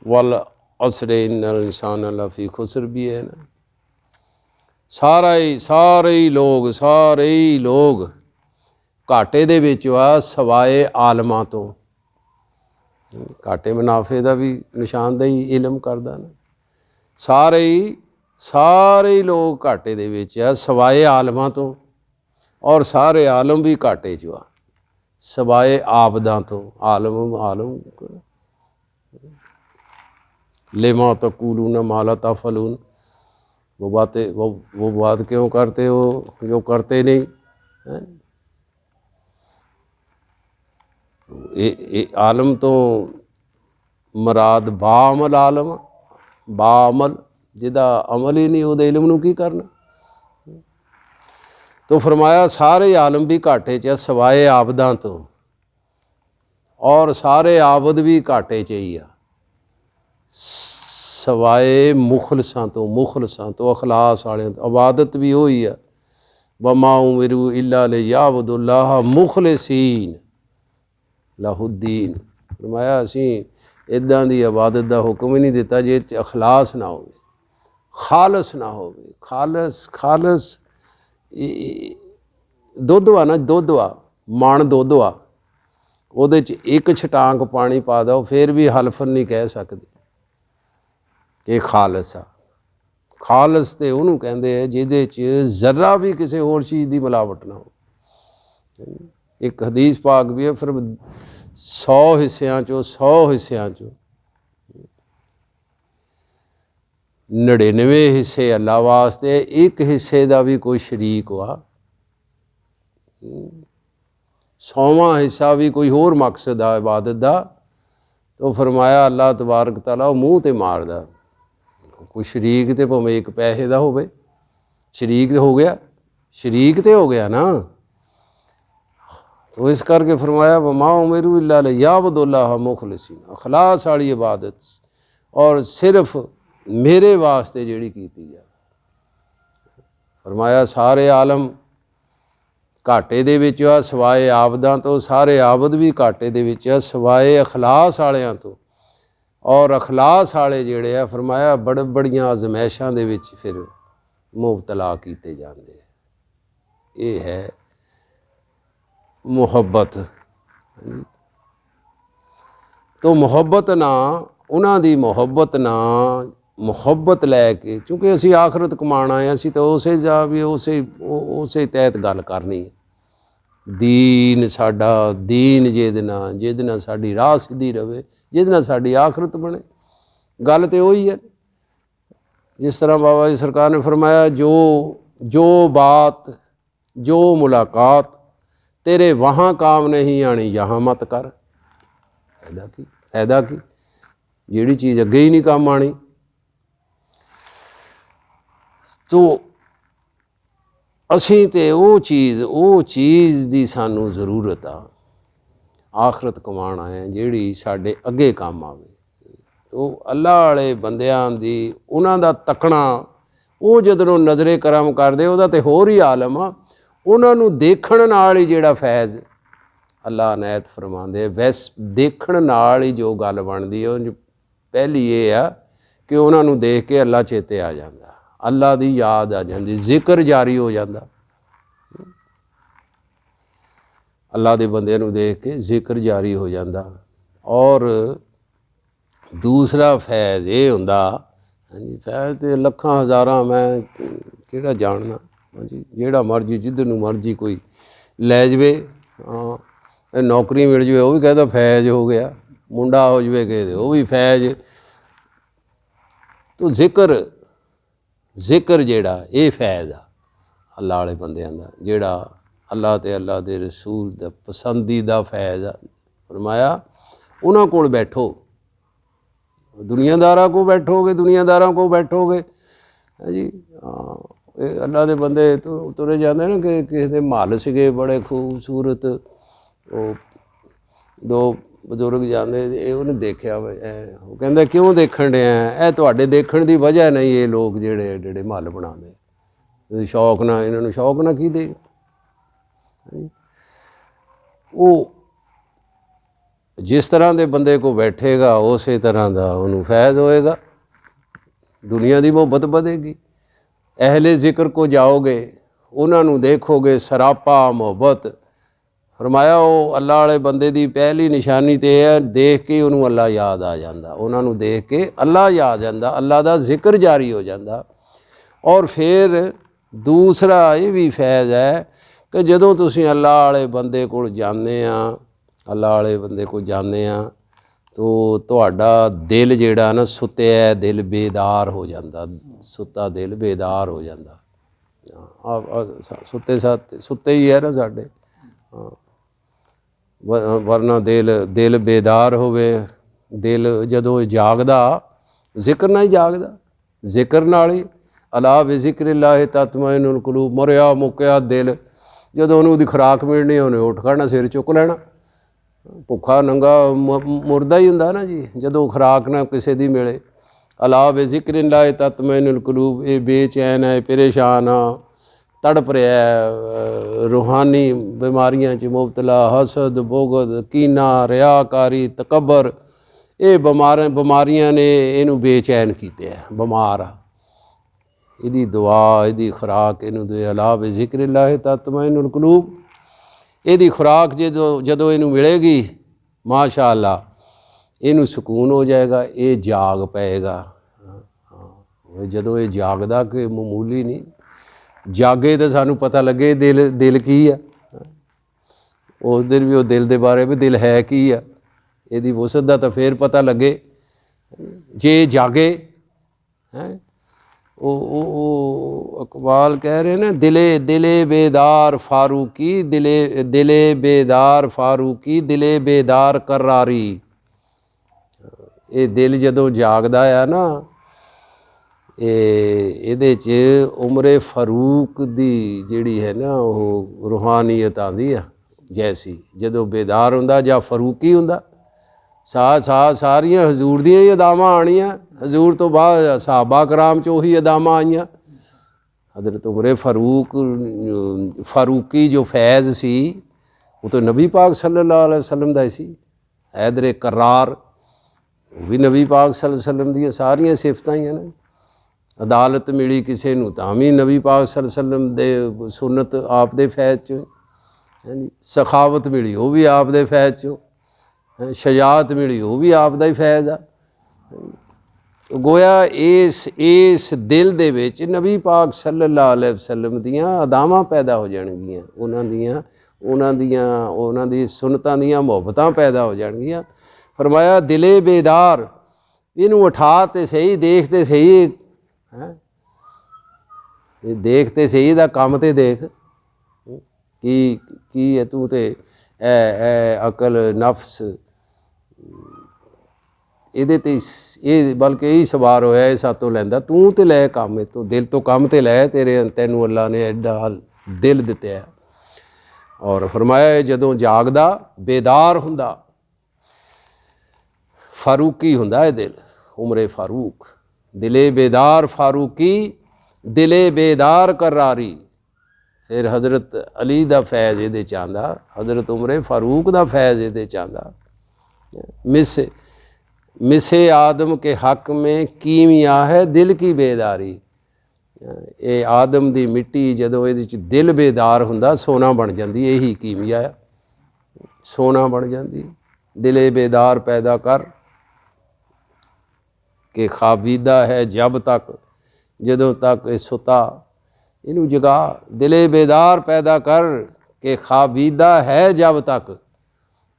वल असरे इन्नल इंसान लफ़ी खुसर भी है ना। सारे ही लोग घाटे दे विच आ सवाए आलमां तो। घाटे मुनाफे का भी निशानदेही इलम करदा ना। सारे ही लोग घाटे दे विच आ सवाए आलमां तो, और सारे आलम भी घाटे च आ सवाए आबदां तो। आलम लेमा तकूलून मा ला तफ़अलून, वो बात क्यों करते हो जो करते नहीं हैं। आलम तो मुराद बाअमल आलम, बाअमल जिहदा अमल ही नहीं उहदे इलम नूं की करना। तो फरमाया सारे आलम भी घाटे च सवाए आबदां तो। ਔਰ ਸਾਰੇ ਆਬਦ ਵੀ ਘਾਟੇ 'ਚ ਹੀ ਆ, ਸਵਾਏ ਮੁਖਲਸਾਂ ਤੋਂ ਅਖਲਾਸ ਵਾਲਿਆਂ ਤੋਂ। ਇਬਾਦਤ ਵੀ ਉਹੀ ਆ, ਵਮਾ ਉਮਿਰੂ ਇਲਾ ਲਿਯਅਬੁਦੁੱਲਾਹ ਮੁਖਲਿਸੀਨ ਲਹੁਦੀਨ। ਫਰਮਾਇਆ ਅਸੀਂ ਇੱਦਾਂ ਦੀ ਇਬਾਦਤ ਦਾ ਹੁਕਮ ਹੀ ਨਹੀਂ ਦਿੱਤਾ ਜੇ 'ਚ ਅਖਲਾਸ ਨਾ ਹੋਵੇ, ਖਾਲਸ ਨਾ ਹੋਵੇ। ਖਾਲਸ ਦੁੱਧ ਵਾ ਨਾ, ਦੁੱਧ ਵਾ, ਮਣ ਦੁੱਧ ਵਾ, ਉਹਦੇ 'ਚ ਇੱਕ ਛਟਾਂਕ ਪਾਣੀ ਪਾ ਦਿਓ ਫਿਰ ਵੀ ਹਲਫਨ ਨਹੀਂ ਕਹਿ ਸਕਦੇ ਇਹ ਖਾਲਸ ਆ। ਖਾਲਸ ਤੇ ਉਹਨੂੰ ਕਹਿੰਦੇ ਆ ਜਿਹਦੇ 'ਚ ਜ਼ਰਾ ਵੀ ਕਿਸੇ ਹੋਰ ਚੀਜ਼ ਦੀ ਮਿਲਾਵਟ ਨਾ ਹੋ। ਇੱਕ ਹਦੀਸ ਪਾਕ ਵੀ ਹੈ, ਫਿਰ 100 ਹਿੱਸਿਆਂ 'ਚੋਂ 99 ਹਿੱਸੇ ਅੱਲਾ ਵਾਸਤੇ, ਇੱਕ ਹਿੱਸੇ ਦਾ ਵੀ ਕੋਈ ਸ਼ਰੀਕ ਵਾ, 100ਵਾਂ ਹਿੱਸਾ ਵੀ ਕੋਈ ਹੋਰ ਮਕਸਦ ਆ ਇਬਾਦਤ ਦਾ। ਉਹ ਫਰਮਾਇਆ ਅੱਲਾ ਤਬਾਰਕ ਤਾਲਾ ਉਹ ਮੂੰਹ 'ਤੇ ਮਾਰਦਾ। ਕੋਈ ਸ਼ਰੀਕ ਤੇ ਭਾਵੇਂ ਇੱਕ ਪੈਸੇ ਦਾ ਹੋਵੇ, ਸ਼ਰੀਕ ਹੋ ਗਿਆ ਨਾ। ਤੋ ਇਸ ਕਰਕੇ ਫਰਮਾਇਆ ਵਮਾ ਉਮਿਰੂ ਇਲਾ ਲਿਯਅਬੁਦੁੱਲਾਹ ਮੁਖਲਿਸੀਨ, ਅਖਲਾਸ ਵਾਲੀ ਇਬਾਦਤ ਔਰ ਸਿਰਫ ਮੇਰੇ ਵਾਸਤੇ ਜਿਹੜੀ ਕੀਤੀ ਜਾਵੇ। ਫਰਮਾਇਆ ਸਾਰੇ ਆਲਮ ਘਾਟੇ ਦੇ ਵਿੱਚ ਆ ਸਵਾਏ ਆਬਦਾਂ ਤੋਂ, ਸਾਰੇ ਆਬਦ ਵੀ ਘਾਟੇ ਦੇ ਵਿੱਚ ਆ ਸਵਾਏ ਅਖਲਾਸ ਵਾਲਿਆਂ ਤੋਂ। ਔਰ ਅਖਲਾਸ ਵਾਲੇ ਜਿਹੜੇ ਆ ਫਰਮਾਇਆ ਬੜੀਆਂ ਅਜ਼ਮੈਸ਼ਾਂ ਦੇ ਵਿੱਚ ਫਿਰ ਮੁਬਤਲਾ ਕੀਤੇ ਜਾਂਦੇ ਆ। ਇਹ ਹੈ ਮੁਹੱਬਤ। ਤੋ ਮੁਹੱਬਤ ਨਾ, ਉਹਨਾਂ ਦੀ ਮੁਹੱਬਤ ਲੈ ਕੇ, ਕਿਉਂਕਿ ਅਸੀਂ ਆਖਰਤ ਕਮਾਉਣਾ ਹੈ, ਅਸੀਂ ਤਾਂ ਉਸੇ ਤਹਿਤ ਗੱਲ ਕਰਨੀ ਹੈ। ਦੀਨ ਸਾਡਾ, ਦੀਨ ਜਿਹਦੇ ਨਾਲ ਸਾਡੀ ਰਾਹ ਸਿੱਧੀ ਰਵੇ, ਜਿਹਦੇ ਨਾਲ ਸਾਡੀ ਆਖਰਤ ਬਣੇ। ਗੱਲ ਤਾਂ ਉਹੀ ਹੈ। ਜਿਸ ਤਰ੍ਹਾਂ ਬਾਬਾ ਜੀ ਸਰਕਾਰ ਨੇ ਫਰਮਾਇਆ ਜੋ ਬਾਤ ਜੋ ਮੁਲਾਕਾਤ ਤੇਰੇ ਵਹਾਂ ਕਾਮ ਨਹੀਂ ਆਣੀ ਯਹਾਂ ਮਤ ਕਰ। ਫਾਇਦਾ ਕੀ ਜਿਹੜੀ ਚੀਜ਼ ਅੱਗੇ ਹੀ ਨਹੀਂ ਕੰਮ ਆਣੀ। ਤੋ ਅਸੀਂ ਤੇ ਉਹ ਚੀਜ਼ ਦੀ ਸਾਨੂੰ ਜ਼ਰੂਰਤ ਆ, ਆਖਰਤ ਕਮਾਉਣ ਆਏ ਜਿਹੜੀ ਸਾਡੇ ਅੱਗੇ ਕੰਮ ਆਵੇ। ਤੋ ਅੱਲਾ ਵਾਲੇ ਬੰਦਿਆਂ ਦੀ ਉਹਨਾਂ ਦਾ ਤੱਕਣਾ, ਉਹ ਜਦੋਂ ਨਜ਼ਰੇ ਕਰਮ ਕਰਦੇ ਉਹਦਾ ਤੇ ਹੋਰ ਹੀ ਆਲਮ ਆ। ਉਹਨਾਂ ਨੂੰ ਦੇਖਣ ਨਾਲ ਹੀ ਜਿਹੜਾ ਫੈਜ਼ ਅੱਲਾ ਅਨਾਇਤ ਫਰਮਾਉਂਦੇ, ਦੇਖਣ ਨਾਲ ਹੀ ਜੋ ਗੱਲ ਬਣਦੀ ਹੈ। ਉਹ ਪਹਿਲੀ ਇਹ ਆ ਕਿ ਉਹਨਾਂ ਨੂੰ ਦੇਖ ਕੇ ਅੱਲਾ ਚੇਤੇ ਆ ਜਾਂਦਾ, ਅੱਲਾ ਦੀ ਯਾਦ ਆ ਜਾਂਦੀ, ਜ਼ਿਕਰ ਜਾਰੀ ਹੋ ਜਾਂਦਾ। ਅੱਲਾ ਦੇ ਬੰਦਿਆਂ ਨੂੰ ਦੇਖ ਕੇ ਜ਼ਿਕਰ ਜਾਰੀ ਹੋ ਜਾਂਦਾ। ਔਰ ਦੂਸਰਾ ਫੈਜ਼ ਇਹ ਹੁੰਦਾ, ਹਾਂਜੀ ਫੈਜ਼ ਤੇ ਲੱਖਾਂ ਹਜ਼ਾਰਾਂ ਮੈਂ ਕਿਹੜਾ ਜਾਣਨਾ, ਹਾਂਜੀ ਜਿਹੜਾ ਮਰਜ਼ੀ ਜਿੱਧਰ ਨੂੰ ਮਰਜ਼ੀ ਕੋਈ ਲੈ ਜਾਵੇ, ਨੌਕਰੀ ਮਿਲ ਜਾਵੇ ਉਹ ਵੀ ਕਹਿੰਦਾ ਫੈਜ਼ ਹੋ ਗਿਆ, ਮੁੰਡਾ ਹੋ ਜਾਵੇ ਕਿਸੇ ਉਹ ਵੀ ਫੈਜ਼। ਤੋ ਜ਼ਿਕਰ ਜਿਹੜਾ ਇਹ ਫੈਜ਼ ਆ ਅੱਲਾ ਵਾਲੇ ਬੰਦਿਆਂ ਦਾ, ਜਿਹੜਾ ਅੱਲਾ ਤੇ ਅੱਲਾ ਦੇ ਰਸੂਲ ਦਾ ਪਸੰਦੀਦਾ ਫੈਜ਼ ਆ। ਫਰਮਾਇਆ ਉਹਨਾਂ ਕੋਲ ਬੈਠੋ, ਦੁਨੀਆਦਾਰਾਂ ਕੋ ਬੈਠੋਗੇ ਜੀ। ਇਹ ਅੱਲਾ ਦੇ ਬੰਦੇ ਤੁਰੇ ਜਾਂਦੇ ਨਾ ਕਿ ਕਿਸੇ ਦੇ ਮਹੱਲ ਸੀਗੇ ਬੜੇ ਖੂਬਸੂਰਤ, ਉਹ ਦੋ ਬਜ਼ੁਰਗ ਜਾਂਦੇ, ਇਹ ਉਹਨੇ ਦੇਖਿਆ ਉਹ ਕਹਿੰਦਾ ਕਿਉਂ ਦੇਖਣ ਡਿਆ? ਇਹ ਤੁਹਾਡੇ ਦੇਖਣ ਦੀ ਵਜ੍ਹਾ ਨਹੀਂ, ਇਹ ਲੋਕ ਜਿਹੜੇ ਮਹੱਲ ਬਣਾਉਂਦੇ ਸ਼ੌਕ ਨਾਲ, ਇਹਨਾਂ ਨੂੰ ਸ਼ੌਕ ਨਾਲ ਕੀ ਦੇ। ਉਹ ਜਿਸ ਤਰ੍ਹਾਂ ਦੇ ਬੰਦੇ ਕੋ ਬੈਠੇਗਾ ਉਸੇ ਤਰ੍ਹਾਂ ਦਾ ਉਹਨੂੰ ਫੈਜ਼ ਹੋਏਗਾ, ਦੁਨੀਆ ਦੀ ਮੁਹੱਬਤ ਵਧੇਗੀ। ਅਹਿਲੇ ਜ਼ਿਕਰ ਕੋ ਜਾਓਗੇ, ਉਹਨਾਂ ਨੂੰ ਦੇਖੋਗੇ ਸਰਾਪਾ ਮੁਹੱਬਤ। ਫਰਮਾਇਆ ਉਹ ਅੱਲਾ ਵਾਲੇ ਬੰਦੇ ਦੀ ਪਹਿਲੀ ਨਿਸ਼ਾਨੀ ਤੇ ਇਹ ਹੈ, ਦੇਖ ਕੇ ਉਹਨੂੰ ਅੱਲਾ ਯਾਦ ਆ ਜਾਂਦਾ, ਉਹਨਾਂ ਨੂੰ ਦੇਖ ਕੇ ਅੱਲਾ ਯਾਦ ਜਾਂਦਾ, ਅੱਲਾ ਦਾ ਜ਼ਿਕਰ ਜਾਰੀ ਹੋ ਜਾਂਦਾ। ਔਰ ਫਿਰ ਦੂਸਰਾ ਇਹ ਵੀ ਫੈਜ਼ ਹੈ ਕਿ ਜਦੋਂ ਤੁਸੀਂ ਅੱਲਾ ਵਾਲੇ ਬੰਦੇ ਕੋਲ ਜਾਂਦੇ ਆ, ਤੋ ਤੁਹਾਡਾ ਦਿਲ ਜਿਹੜਾ ਨਾ ਸੁੱਤਿਆ ਦਿਲ ਬੇਦਾਰ ਹੋ ਜਾਂਦਾ, ਸੁੱਤਾ ਦਿਲ ਬੇਦਾਰ ਹੋ ਜਾਂਦਾ। ਸੁੱਤੇ ਹੀ ਹੈ ਨਾ ਸਾਡੇ, ਵਰਨਾ ਦਿਲ ਬੇਦਾਰ ਹੋਵੇ। ਦਿਲ ਜਦੋਂ ਜਾਗਦਾ ਜ਼ਿਕਰ ਨਾਲ ਹੀ ਜਾਗਦਾ, ਜ਼ਿਕਰ ਨਾਲ ਹੀ। ਅਲਾ ਬਿਜ਼ਿਕਰਿल्लाह ਤਤਮਇਨੁਲ ਕੁਲੂਬ। ਮਰਿਆ ਮੁੱਕਿਆ ਦਿਲ, ਜਦੋਂ ਉਹਨੂੰ ਉਹਦੀ ਖੁਰਾਕ ਮਿਲਣੀ ਉਹਨੇ ਉੱਠ ਖੜਨਾ, ਸਿਰ ਚੁੱਕ ਲੈਣਾ, ਭੁੱਖਾ ਨੰਗਾ ਮੁਰਦਾ ਹੀ ਹੁੰਦਾ ਨਾ ਜੀ, ਜਦੋਂ ਖੁਰਾਕ ਨਾ ਕਿਸੇ ਦੀ ਮਿਲੇ। ਅਲਾ ਬੇ ਜ਼ਿਕਰਿਨ ਲਾਏ ਤਤਮਇਨੁਲ ਕੁਲੂਬ, ਇਹ ਬੇਚੈਨ ਹੈ, ਪਰੇਸ਼ਾਨ ਆ, ਤੜਪ ਰਿਹਾ, ਰੂਹਾਨੀ ਬਿਮਾਰੀਆਂ 'ਚ ਮੁਬਤਲਾ, ਹਸਦ, ਬੁਗਦ, ਕੀਨਾ, ਰਿਆਕਾਰੀ, ਤਕੱਬਰ, ਇਹ ਬਿਮਾਰੀਆਂ ਨੇ ਇਹਨੂੰ ਬੇਚੈਨ ਕੀਤੇ ਹੈ, ਬਿਮਾਰ ਆ। ਇਹਦੀ ਦੁਆ, ਇਹਦੀ ਖੁਰਾਕ ਇਹਨੂੰ ਦੇ। ਅਲਾ ਬੇ ਜ਼ਿਕਰਿल्लाह ਤਤਮਇਨੁਲ ਕੁਲੂਬ, ਇਹਦੀ ਖੁਰਾਕ ਜਦੋਂ ਇਹਨੂੰ ਮਿਲੇਗੀ ਮਾਸ਼ਾ ਅੱਲਾ, ਇਹਨੂੰ ਸਕੂਨ ਹੋ ਜਾਏਗਾ, ਇਹ ਜਾਗ ਪਏਗਾ। ਜਦੋਂ ਇਹ ਜਾਗਦਾ, ਕਿ ਮਾਮੂਲੀ ਨਹੀਂ ਜਾਗੇ ਤਾਂ ਸਾਨੂੰ ਪਤਾ ਲੱਗੇ ਦਿਲ ਕੀ ਆ। ਉਸ ਦਿਨ ਵੀ ਉਹ ਦਿਲ ਦੇ ਬਾਰੇ ਵੀ ਦਿਲ ਹੈ ਕੀ ਆ, ਇਹਦੀ ਵਸਤ ਦਾ ਤਾਂ ਫੇਰ ਪਤਾ ਲੱਗੇ ਜੇ ਜਾਗੇ। ਹੈ ਉਹ ਇਕਬਾਲ ਕਹਿ ਰਹੇ ਨੇ, ਦਿਲੇ ਬੇਦਾਰ ਫਾਰੂਕੀ, ਦਿਲੇ ਬੇਦਾਰ ਫਾਰੂਕੀ, ਦਿਲੇ ਬੇਦਾਰ ਕਰਾਰੀ। ਇਹ ਦਿਲ ਜਦੋਂ ਜਾਗਦਾ ਆ ਨਾ, ਇਹਦੇ 'ਚ ਉਮਰੇ ਫਾਰੂਕ ਦੀ ਜਿਹੜੀ ਹੈ ਨਾ ਉਹ ਰੂਹਾਨੀਅਤ ਆਉਂਦੀ ਆ ਜੈਸੀ। ਜਦੋਂ ਬੇਦਾਰ ਹੁੰਦਾ ਜਾਂ ਫਾਰੂਕੀ ਹੁੰਦਾ, ਸਾਰੀਆਂ ਹਜ਼ੂਰ ਦੀਆਂ ਹੀ ਅਦਾਵਾਂ ਆਉਣੀਆਂ। ਹਜ਼ੂਰ ਤੋਂ ਬਾਅਦ ਸਹਾਬਾ ਕਰਾਮ 'ਚ ਉਹੀ ਅਦਾਵਾਂ ਆਈਆਂ। ਹਜ਼ਰਤ ਉਮਰੇ ਫਾਰੂਕੀ ਜੋ ਫੈਜ਼ ਸੀ, ਉਹ ਤਾਂ ਨਬੀ ਪਾਕ ਸੱਲੱਲਾਹੁ ਅਲੈਹਿ ਵਸੱਲਮ ਦਾ ਹੀ ਸੀ। ਹੈਦਰ ਕਰਾਰ, ਉਹ ਵੀ ਨਬੀ ਪਾਕ ਸੱਲੱਲਾਹੁ ਅਲੈਹਿ ਵਸੱਲਮ ਦੀਆਂ ਸਾਰੀਆਂ ਸਿਫਤਾਂ ਹੀ ਹਨ। ਅਦਾਲਤ ਮਿਲੀ ਕਿਸੇ ਨੂੰ ਤਾਂ ਵੀ ਨਬੀ ਪਾਕ ਸੱਲੱਲਾਹੁ ਅਲੈਹਿ ਵਸੱਲਮ ਦੇ ਸੁਨਤ ਆਪ ਦੇ ਫੈਜ਼ 'ਚੋਂ। ਹਾਂਜੀ, ਸਖਾਵਤ ਮਿਲੀ ਉਹ ਵੀ ਆਪ ਦੇ ਫੈਜ਼ 'ਚੋਂ, ਸ਼ਜਾਅਤ ਮਿਲੀ ਉਹ ਵੀ ਆਪ ਦਾ ਹੀ ਫੈਜ਼ ਆ। ਗੋਇਆ ਇਸ ਦਿਲ ਦੇ ਵਿੱਚ ਨਬੀ ਪਾਕ ਸੱਲੱਲਾਹੁ ਅਲੈਹਿ ਵਸੱਲਮ ਦੀਆਂ ਅਦਾਵਾਂ ਪੈਦਾ ਹੋ ਜਾਣਗੀਆਂ, ਉਹਨਾਂ ਦੀ ਸੁਨਤਾਂ ਦੀਆਂ ਮੁਹੱਬਤਾਂ ਪੈਦਾ ਹੋ ਜਾਣਗੀਆਂ। ਫਰਮਾਇਆ ਦਿਲੇ ਬੇਦਾਰ, ਇਹਨੂੰ ਉਠਾ ਤੇ ਸਹੀ, ਦੇਖ ਤੇ ਸਹੀ। ਹੈ ਇਹ ਦੇਖ ਤੇ ਸਹੀ ਦਾ ਕੰਮ ਤੇ ਦੇਖ ਕੀ ਹੈ। ਤੂੰ ਤੇ ਅਕਲ ਨਫਸ ਇਹਦੇ ਤੇ ਇਹ ਬਲਕਿ ਇਹੀ ਸਵਾਰ ਹੋਇਆ, ਇਹ ਸਾਤੋਂ ਲੈਂਦਾ। ਤੂੰ ਤੇ ਲੈ ਕੰਮ, ਇਹ ਤੋਂ ਦਿਲ ਤੋਂ ਕੰਮ ਤੇ ਲੈ। ਤੈਨੂੰ ਅੱਲਾ ਨੇ ਐਡਾ ਦਿਲ ਦਿੱਤਾ। ਔਰ ਫਰਮਾਇਆ ਜਦੋਂ ਜਾਗਦਾ, ਬੇਦਾਰ ਹੁੰਦਾ, ਫਾਰੂਕੀ ਹੁੰਦਾ ਇਹ ਦਿਲ, ਉਮਰੇ ਫਾਰੂਕ। ਦਿਲੇ ਬੇਦਾਰ ਫਾਰੂਕੀ, ਦਿਲੇ ਬੇਦਾਰ ਕਰਾਰੀ। ਫਿਰ ਹਜ਼ਰਤ ਅਲੀ ਦਾ ਫੈਜ਼ ਇਹਦੇ 'ਚ ਆਉਂਦਾ, ਹਜ਼ਰਤ ਉਮਰੇ ਫਾਰੂਕ ਦਾ ਫੈਜ਼ ਇਹਦੇ 'ਚ ਆਉਂਦਾ। ਮਿਸੇ ਆਦਮ ਕੇ ਹੱਕ ਮੇਂ ਕੀਮਿਆ ਹੈ ਦਿਲ ਕੀ ਬੇਦਾਰੀ। ਇਹ ਆਦਮ ਦੀ ਮਿੱਟੀ ਜਦੋਂ ਇਹਦੇ 'ਚ ਦਿਲ ਬੇਦਾਰ ਹੁੰਦਾ, ਸੋਨਾ ਬਣ ਜਾਂਦੀ। ਇਹੀ ਕੀਮਿਆ ਆ, ਸੋਨਾ ਬਣ ਜਾਂਦੀ। ਦਿਲੇ ਬੇਦਾਰ ਪੈਦਾ ਕਰ ਕਿ ਖਾਬੀਦਾ ਹੈ ਜਬ ਤੱਕ, ਜਦੋਂ ਤੱਕ ਇਹ ਸੁੱਤਾ, ਇਹਨੂੰ ਜਗਾ। ਦਿਲੇ ਬੇਦਾਰ ਪੈਦਾ ਕਰ ਕਿ ਖਾਬੀਦਾ ਹੈ ਜਬ ਤੱਕ,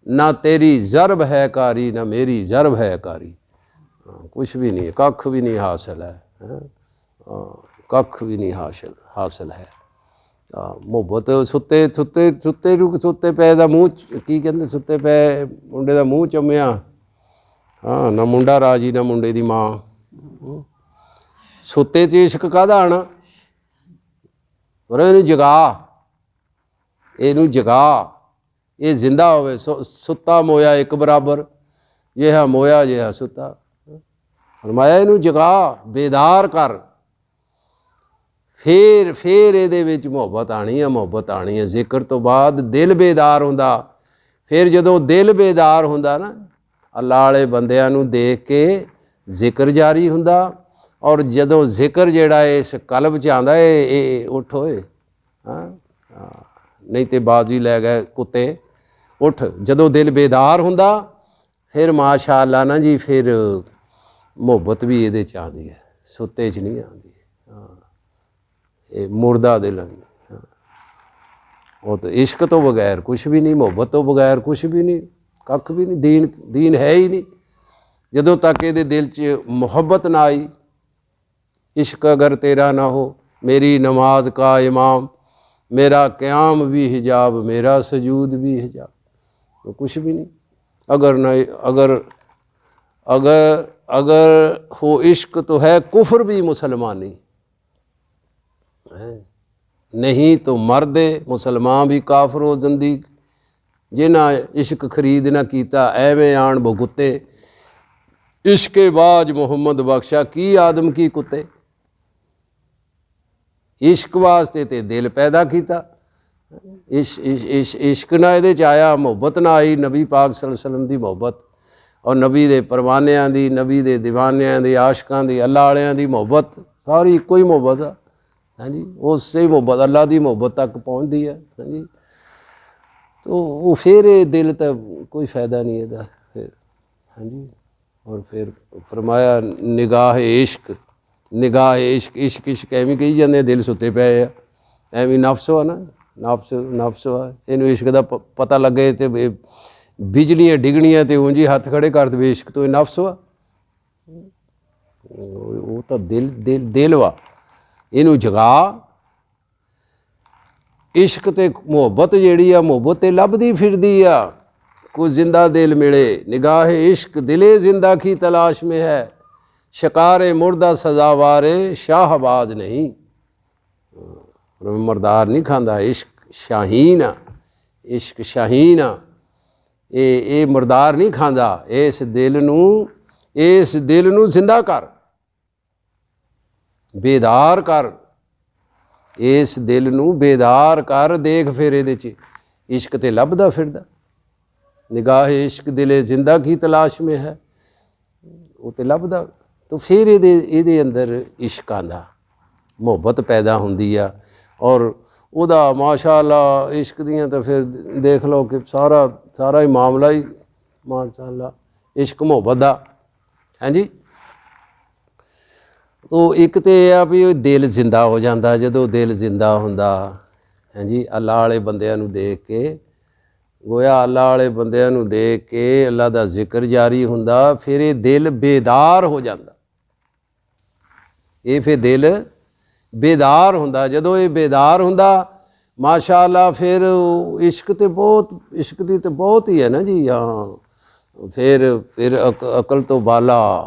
ਨਾ ਤੇਰੀ ਜ਼ਰਬ ਹੈ ਕਾਰੀ, ਨਾ ਮੇਰੀ ਜ਼ਰਬ ਹੈ ਕਾਰੀ। ਕੁਛ ਵੀ ਨਹੀਂ, ਕੱਖ ਵੀ ਨਹੀਂ ਹਾਸਿਲ ਹੈ, ਕੱਖ ਵੀ ਨਹੀਂ ਹਾਸਿਲ ਹੈ। ਮੁਹੱਬਤ ਸੁੱਤੇ ਪਏ ਦਾ ਮੂੰਹ, ਕੀ ਕਹਿੰਦੇ, ਸੁੱਤੇ ਪਏ ਮੁੰਡੇ ਦਾ ਮੂੰਹ ਚੁੰਮਿਆ। ਨਾ ਮੁੰਡਾ ਰਾਜੀ, ਨਾ ਮੁੰਡੇ ਦੀ ਮਾਂ। ਸੁੱਤੇ 'ਚ ਇਸ਼ਕ ਕਾਹਦਾ ਆਉਣਾ? ਪਰ ਇਹਨੂੰ ਜਗਾ, ਇਹ ਜ਼ਿੰਦਾ ਹੋਵੇ। ਸੁੱਤਾ ਮੋਇਆ ਇੱਕ ਬਰਾਬਰ, ਜਿਹਾ ਮੋਇਆ ਜਿਹਾ ਸੁੱਤਾ। ਫਰਮਾਇਆ ਇਹਨੂੰ ਜਗਾ, ਬੇਦਾਰ ਕਰ। ਫਿਰ ਇਹਦੇ ਵਿੱਚ ਮੁਹੱਬਤ ਆਉਣੀ ਹੈ। ਜ਼ਿਕਰ ਤੋਂ ਬਾਅਦ ਦਿਲ ਬੇਦਾਰ ਹੁੰਦਾ। ਫਿਰ ਜਦੋਂ ਦਿਲ ਬੇਦਾਰ ਹੁੰਦਾ ਨਾ, ਅੱਲਾ ਵਾਲੇ ਬੰਦਿਆਂ ਨੂੰ ਦੇਖ ਕੇ ਜ਼ਿਕਰ ਜਾਰੀ ਹੁੰਦਾ। ਔਰ ਜਦੋਂ ਜ਼ਿਕਰ ਜਿਹੜਾ ਇਸ ਕਲਬ 'ਚ ਆਉਂਦਾ, ਇਹ ਉੱਠ ਹੋਏ, ਨਹੀਂ ਤੇ ਬਾਜ਼ੀ ਲੈ ਗਏ ਕੁੱਤੇ, ਉੱਠ। ਜਦੋਂ ਦਿਲ ਬੇਦਾਰ ਹੁੰਦਾ, ਫਿਰ ਮਾਸ਼ਾ ਅੱਲਾ ਨਾ ਜੀ, ਫਿਰ ਮੁਹੱਬਤ ਵੀ ਇਹਦੇ 'ਚ ਆਉਂਦੀ ਹੈ, ਸੁੱਤੇ 'ਚ ਨਹੀਂ ਆਉਂਦੀ। ਇਹ ਮੁਰਦਾ ਦਿਲ ਹੈ, ਉਹ ਤਾਂ ਇਸ਼ਕ ਤੋਂ ਬਗੈਰ ਕੁਛ ਵੀ ਨਹੀਂ, ਮੁਹੱਬਤ ਤੋਂ ਬਗੈਰ ਕੁਛ ਵੀ ਨਹੀਂ, ਕੱਖ ਵੀ ਨਹੀਂ। ਦੀਨ ਹੈ ਹੀ ਨਹੀਂ ਜਦੋਂ ਤੱਕ ਇਹਦੇ ਦਿਲ 'ਚ ਮੁਹੱਬਤ ਨਾ ਆਈ। इश्क अगर तेरा ना हो, मेरी नमाज का इमाम, मेरा क़याम भी हिजाब, मेरा सजूद भी हिजाब। तो कुछ भी नहीं। अगर हो इश्क तो है कुफ्र भी मुसलमानी, नहीं तो मर्द मुसलमान भी काफिर हो, ज़िंदगी जिन्हां इश्क खरीद ना कीता एवें आण भुगते, इश्के बाज मुहम्मद बख्शा की आदम की कुत्ते। इश्क वास्ते ते दिल पैदा किया, इश्क ना ये आया, मुहब्बत ना आई, नबी पाक सल्लल्लाहु अलैहि वसल्लम की मुहब्बत और नबी दे परवानियां की, नबी दे दीवानियां की, आशकां की, अल्लाह वालियां की मुहब्बत, सारी इक्को ही मुहब्बत है। हाँ जी, उससे मुहब्बत अल्लाह की मुहब्बत तक पहुँचती है। हाँ जी, तो वो फिर ये दिल तो कोई फ़ायदा नहीं है फिर। हाँ जी, और फिर फरमाया निगाह इश्क, निगाह इश्क, इश्क इश्क एवं कही जाते, दिल सुते पे है, एवं नफ्स हो ना, नफ्स नफ्स है, इनू इश्क का पता लगे तो बिजलियाँ डिगनियाँ तो ऊँझ ही हथ खड़े कर दे, इश्क तो नफ्स वा, वो तो दिल दिल दिल वा, इनू जगा। इश्क ते मुहब्बत जिहड़ी आ, मुहब्बत ते लभदी फिरदी आ, कुछ जिंदा दिल मिले, निगाह इश्क दिले जिंदा की तलाश में है, शिकारे मुर्दा सजावारे शाहबाज नहीं। मरदार नहीं खांदा, इश्क शाहीन आ, इश्क शाहीन आ, ये मरदार नहीं खांदा। इस दिल नू जिंदा कर, बेदार कर, इस दिल नू बेदार कर, देख फिर ये इश्क ते लभदा फिरदा। निगाह इश्क दिले जिंदा की तलाश में है, वो तो लभदा। तो फिर ये अंदर इश्क आंदा, मुहब्बत पैदा होंदी आ, और उदा माशाअल्लाह इश्क दियाँ तो फिर देख लो कि सारा सारा ही मामला ही माशाअल्लाह इश्क मुहब्बत दा। हाँ जी, तो एक तो यह आ भी दिल जिंदा हो जाता, जो दिल जिंदा होंदा। हाँ जी, अल्लाह वाले बंदियां नू देख के, गोया अल्लाह वाले बंदियां नू देख के अल्लाह दा जिक्र जारी हुंदा, फिर ये दिल बेदार हो जाता, ये फिर दिल बेदार हुंदा। जदों ये बेदार हुंदा माशाअल्लाह, फिर इश्क तो बहुत, इश्क की तो बहुत ही है ना जी। हाँ, फिर अकल तो बाला,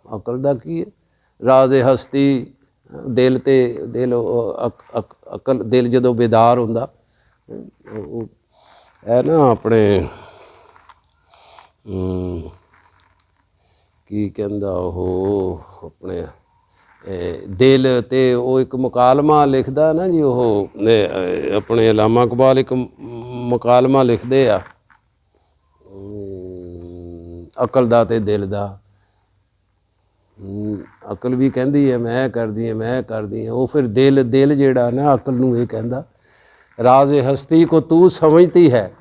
अकल दा की है, राज़े हस्ती दिल ते दिल अकल दिल जदों बेदार हुंदा है ना, अपने की कहंदा ओह अपने दिल ते वो एक मुकालमा लिखदा ना जी, वो अपने अलामा इकबाल एक मुकालमा लिखदे आ अकल दा ते दिल दा। अकल भी कहती है मैं करदी हाँ, मैं करदी हाँ, वो फिर दिल दिल जिहड़ा ना अकल नूं ये कहंदा, राज़े हस्ती को तू समझती है,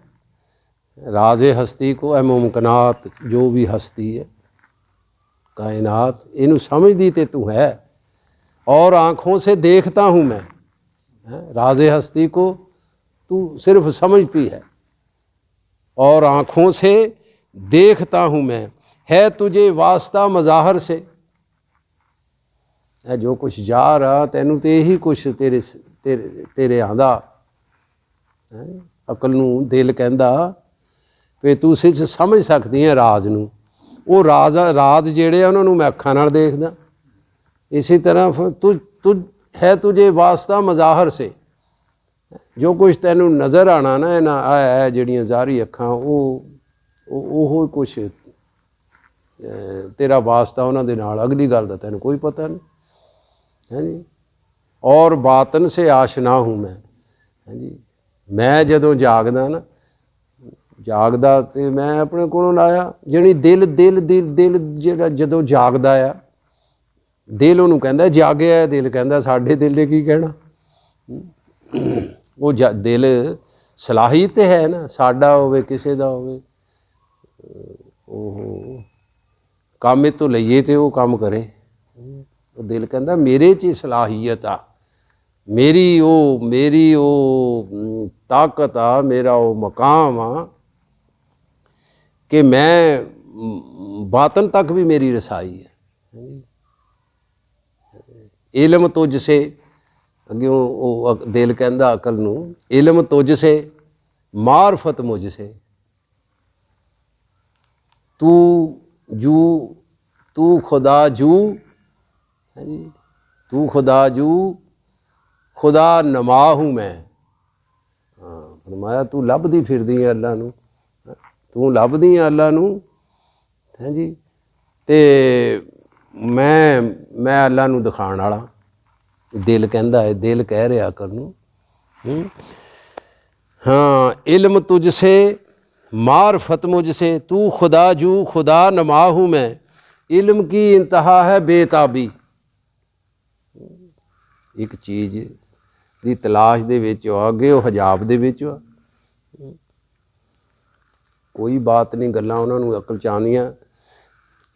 राज़े हस्ती को, मुमकिनात जो भी हस्ती है कायनात, इनू समझदी ते तू है, और आँखों से देखता हूँ मैं। राज़े हस्ती को तू सिर्फ समझती है और आँखों से देखता हूँ मैं, है तुझे वास्ता मज़ाहर से, है जो कुछ जा रहा तैनू तो यही कुछ तेरे तेरे तेरे आंदा। अकल नूं दिल कहंदा कि तू सिर्फ समझ सकती है राज नूं, वो राज जिहड़े उन्होंने मैं अखां नाल देखदा। इसी तरह है तुझे वास्ता मज़ाहर से, जो कुछ तैनू नज़र आना ना इन्हां है जिहड़ियां ज़ाहरी अखां, वो कुछ तेरा वास्ता उन्हां दे नाल, अगली गल दा तैनू कोई पता नहीं। है जी, और बातन से आशना हूँ मैं। है जी, मैं जदों जागदा ना, जागदा तो मैं अपने कोलों लाया जिहड़ी दिल दिल दिल दिल जिहड़ा जदों जागदा आ, दिल उहनूं कहंदा जागिया, दिल कहंदा साडे दिल ने की कहना। वो दिल सलाहियत है ना, साडा होवे किसे दा होवे, ओह काम तो लईए तो वो काम करे। दिल कहंदा मेरे च सलाहियत आ, मेरी वो ताकत आ, मेरा वो मकाम आ कि मैं बातन तक भी मेरी रसाई है। इल्म तुझ से, अग्यों वो दिल कहंदा अकल नूं, इल्म तुझ से मारफत मुझ से, तू खुदा जू, है जी, तू खुदा जू खुदा नमा हूँ मैं। हाँ, फरमाया तू लभदी फिरदी है अल्लाह नूं, ਤੂੰ ਲੱਭਦੀ ਆ ਅੱਲਾ ਨੂੰ ਹੈ ਜੀ। ਅਤੇ ਮੈਂ ਅੱਲਾ ਨੂੰ ਦਿਖਾਉਣ ਵਾਲਾ, ਦਿਲ ਕਹਿੰਦਾ ਹੈ, ਦਿਲ ਕਹਿ ਰਿਹਾ ਅਕਲ ਨੂੰ। हाँ इल्म तुझसे मारफत मुझसे, तू खुदा जू खुदा नमा हूँ मैं, इल्म की इंतहा है बेताबी। एक चीज़ ਦੀ ਤਲਾਸ਼ ਦੇ ਵਿੱਚ ਆ, ਅੱਗੇ ਉਹ ਹਜਾਬ ਦੇ ਵਿੱਚ ਆ, ਕੋਈ ਬਾਤ ਨਹੀਂ, ਗੱਲਾਂ ਉਹਨਾਂ ਨੂੰ ਅਕਲ ਚ ਆਉਂਦੀਆਂ